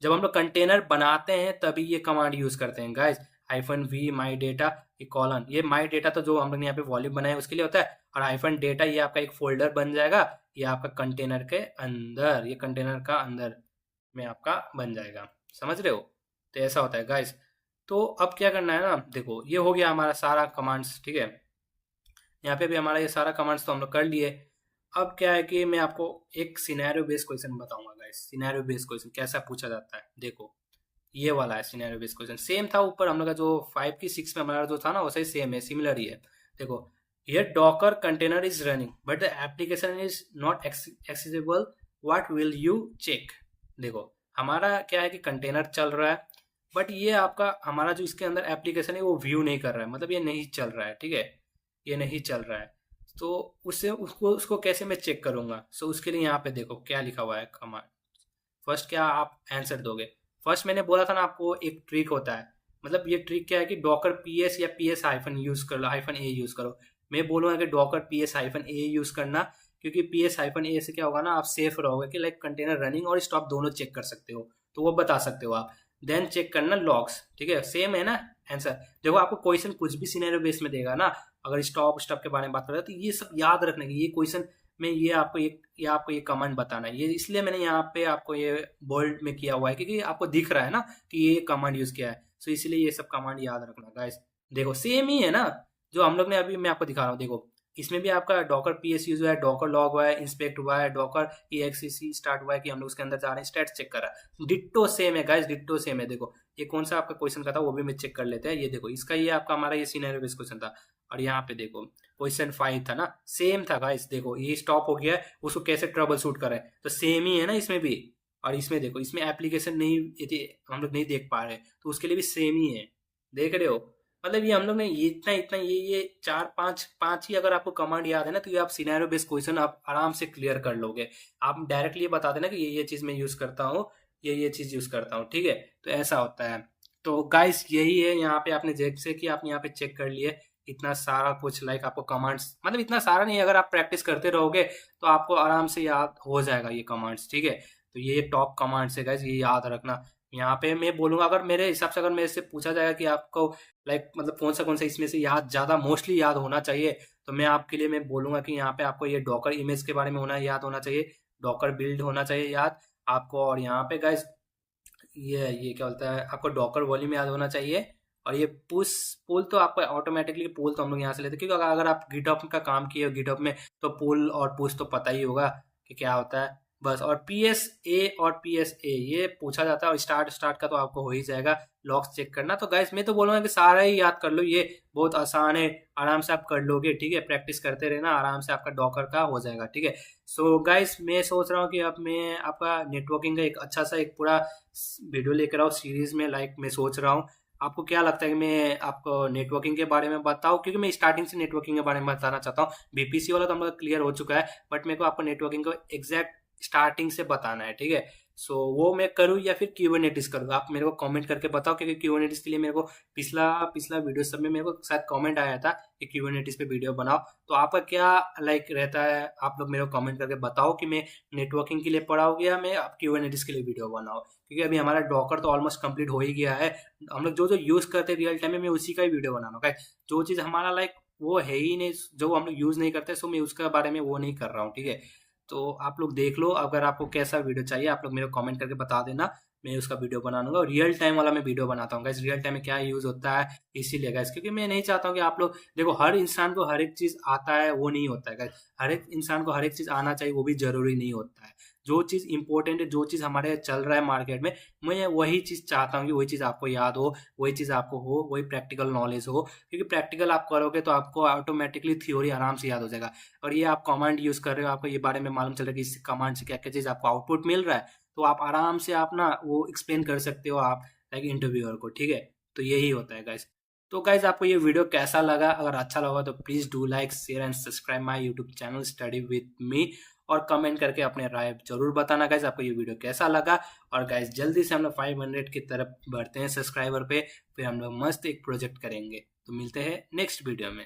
जब हम लोग कंटेनर बनाते हैं तभी ये कमांड यूज करते हैं guys, -v my data colon. ये माई डेटा तो जो हम लोग ने यहाँ पे वॉल्यूम बनाया है उसके लिए होता है, और -डेटा ये आपका एक फोल्डर बन जाएगा, ये आपका कंटेनर के अंदर, ये कंटेनर का अंदर में आपका बन जाएगा, समझ रहे हो। तो ऐसा होता है गाइस। तो अब क्या करना है ना, देखो ये हो गया हमारा सारा कमांड्स, ठीक है। यहाँ पे भी हमारा ये सारा कमांड्स तो हम लोग कर लिए। अब क्या है कि मैं आपको एक सिनेरियो बेस्ड क्वेश्चन बताऊंगा गाइस। सिनेरियो बेस्ड क्वेश्चन कैसा पूछा जाता है, देखो ये वाला है सिनेरियो बेस्ड क्वेश्चन। सेम था ऊपर हम लोग का जो 5 की 6 में हमारा जो था ना, वैसे ही सेम है, सिमिलर ही है। देखो here Docker container is running but the application is not accessible, what will you check. देखो हमारा क्या है कि कंटेनर चल रहा है, बट ये आपका हमारा जो इसके अंदर एप्लीकेशन है वो व्यू नहीं कर रहा है, मतलब ये नहीं चल रहा है, ठीक है, ये नहीं चल रहा है। तो उससे उसको कैसे मैं चेक करूंगा। सो उसके लिए यहाँ पे देखो क्या लिखा हुआ है कमांड। फर्स्ट क्या आप आंसर दोगे। फर्स्ट मैंने बोला था ना आपको एक ट्रिक होता है, मतलब ये ट्रिक क्या है कि डॉकर पीएस या पीएस हाइफन यूज कर लो, -a यूज करो। मैं बोलूँगा कि डॉकर पीएस-a यूज करना, क्योंकि पीएस-a से क्या होगा ना, आप सेफ रहोगे कि लाइक कंटेनर रनिंग और स्टॉप दोनों चेक कर सकते हो, तो वो बता सकते हो आप। देन चेक करना लॉग्स, ठीक है, सेम है ना आंसर। देखो आपको क्वेश्चन कुछ भी सिनेरियो बेस में देगा ना, अगर स्टॉप के बारे में बात कर रहे हो तो ये सब याद रखने की, ये क्वेश्चन में ये आपको ये कमांड बताना है। ये इसलिए मैंने यहाँ पे आपको ये बोल्ड में किया हुआ है, क्योंकि आपको दिख रहा है ना कि ये कमांड यूज किया है, सो इसलिए ये सब कमांड याद रखना गाइस। देखो सेम ही है ना जो हम लोग ने अभी, मैं आपको दिखा रहा हूँ। देखो इसमें भी आपका डॉकर पीएस यूज हुआ है, डॉकर लॉग हुआ है, इंस्पेक्ट हुआ है, डॉकर एक्ससी स्टार्ट हुआ है कि हम लोग उसके अंदर जा रहे हैं, स्टैट्स चेक कर रहा है। डिट्टो सेम है गाइस, डिट्टो सेम है। देखो ये कौन सा आपका क्वेश्चन का था वो भी मैं चेक कर लेते हैं। ये देखो इसका, ये आपका हमारा ये सिनेरियो बेस्ड क्वेश्चन था, और यहाँ पे देखो क्वेश्चन 5 था ना, सेम था गाइस। देखो ये स्टॉप हो गया है, उसको कैसे ट्रबल शूट करें, तो सेम ही है ना इसमें भी। और इसमें देखो, इसमें एप्लीकेशन नहीं, यदि हम लोग नहीं देख पा रहे तो उसके लिए भी सेम ही है, देख रहे हो। मतलब ये हम लोग ने ये इतना इतना ये 4 5 ही अगर आपको कमांड याद है ना, तो ये आप सिनेरियो बेस्ड क्वेश्चन आप आराम से क्लियर कर लोगे। आप डायरेक्टली ये बता देना कि ये चीज मैं यूज करता हूँ, ये चीज यूज करता हूँ, ठीक है। तो ऐसा होता है। तो गाइस यही है, यहाँ पे आपने जैसे कि आप यहाँ पे चेक कर लिए इतना सारा कुछ लाइक आपको कमांड्स, मतलब इतना सारा नहीं, अगर आप प्रैक्टिस करते रहोगे तो आपको आराम से याद हो जाएगा ये कमांड्स, ठीक है। तो ये टॉप कमांड्स है गाइस, ये याद रखना। यहाँ पे मैं बोलूंगा, अगर मेरे हिसाब से अगर मेरे से पूछा जाएगा कि आपको लाइक मतलब कौन सा इसमें से याद ज़्यादा मोस्टली याद होना चाहिए, तो मैं आपके लिए मैं बोलूंगा कि यहाँ पे आपको ये डॉकर इमेज के बारे में याद होना चाहिए, डॉकर बिल्ड होना चाहिए याद आपको। और यहाँ पे गाइस ये क्या बोलता है, आपको डॉकर वॉल्यूम याद होना चाहिए। और ये पुश पुल तो आपको ऑटोमेटिकली, पुल तो हम लोग यहाँ से लेते हैं, क्योंकि अगर आप गिटहब का काम किए हो गिटहब में, तो पुल और पुश तो पता ही होगा कि क्या होता है बस। और PSA और PSA ये पूछा जाता है, और स्टार्ट का तो आपको हो ही जाएगा, लॉक्स चेक करना। तो गाइस मैं तो बोलूंगा कि सारा ही याद कर लो, ये बहुत आसान है, आराम से आप कर लोगे, ठीक है। प्रैक्टिस करते रहना, आराम से आपका डॉकर का हो जाएगा, ठीक है। सो गाइस मैं सोच रहा हूँ कि अब मैं आपका नेटवर्किंग का एक अच्छा सा एक पूरा वीडियो लेकर आऊँ सीरीज में, लाइक मैं सोच रहा हूँ। आपको क्या लगता है कि मैं आपको नेटवर्किंग के बारे में बताऊं, क्योंकि मैं स्टार्टिंग से नेटवर्किंग के बारे में बताना चाहता हूँ। BPC वाला तो हम लोग क्लियर हो चुका है, बट मेरे को आपको नेटवर्किंग को एग्जैक्ट स्टार्टिंग से बताना है, ठीक है। सो वो मैं करूँ या फिर Q&A करूँ, आप मेरे को कमेंट करके बताओ, क्योंकि Q&A के लिए मेरे को पिछला पिछला वीडियो सब में मेरे को शायद कमेंट आया था कि Q&A पे वीडियो बनाओ। तो आपका क्या लाइक रहता है, आप लोग मेरे को कमेंट करके बताओ कि मैं नेटवर्किंग के लिए पढ़ाऊँ या मैं Q&A के लिए वीडियो बनाऊँ, क्योंकि अभी हमारा डॉकर तो ऑलमोस्ट कंप्लीट हो ही गया है। हम लोग जो जो यूज़ करते हैं रियल टाइम में, मैं उसी का ही वीडियो बनाना है। जो चीज़ हमारा लाइक वो है ही नहीं, जो हम लोग यूज़ नहीं करते, सो मैं उसके बारे में वो नहीं कर रहा हूँ, ठीक है। तो आप लोग देख लो, अगर आपको कैसा वीडियो चाहिए आप लोग मेरे को कमेंट करके बता देना, मैं उसका वीडियो बना लूंगा। और रियल टाइम वाला मैं वीडियो बनाता हूँ गाइस, रियल टाइम में क्या यूज़ होता है, इसीलिए गाइस, क्योंकि मैं नहीं चाहता हूँ कि आप लोग देखो, हर इंसान को हर एक चीज़ आता है वो नहीं होता है गाइस, हर एक इंसान को हर एक चीज़ आना चाहिए वो भी ज़रूरी नहीं होता है। जो चीज़ इंपॉर्टेंट है, जो चीज़ हमारे चल रहा है मार्केट में, मैं वही चीज़ चाहता हूँ कि वही चीज़ आपको याद हो, वही चीज़ आपको हो, वही प्रैक्टिकल नॉलेज हो, क्योंकि प्रैक्टिकल आप करोगे तो आपको ऑटोमेटिकली थ्योरी आराम से याद हो जाएगा। और ये आप कमांड यूज़ कर रहे हो, आपको ये बारे में मालूम चल रहा है कि इस कमांड से क्या क्या चीज़ आपको आउटपुट मिल रहा है, तो आप आराम से आप ना वो एक्सप्लेन कर सकते हो आप लाइक इंटरव्यूअर को, ठीक है। तो यही होता है गाइस। तो गाइस आपको ये वीडियो कैसा लगा, अगर अच्छा लगा तो please do like share and subscribe my YouTube channel study with me, और कमेंट करके अपने राय जरूर बताना गाइस आपको ये वीडियो कैसा लगा। और गाइस जल्दी से हम लोग 500 की तरफ बढ़ते हैं सब्सक्राइबर पे, फिर हम लोग मस्त एक प्रोजेक्ट करेंगे। तो मिलते हैं नेक्स्ट वीडियो में।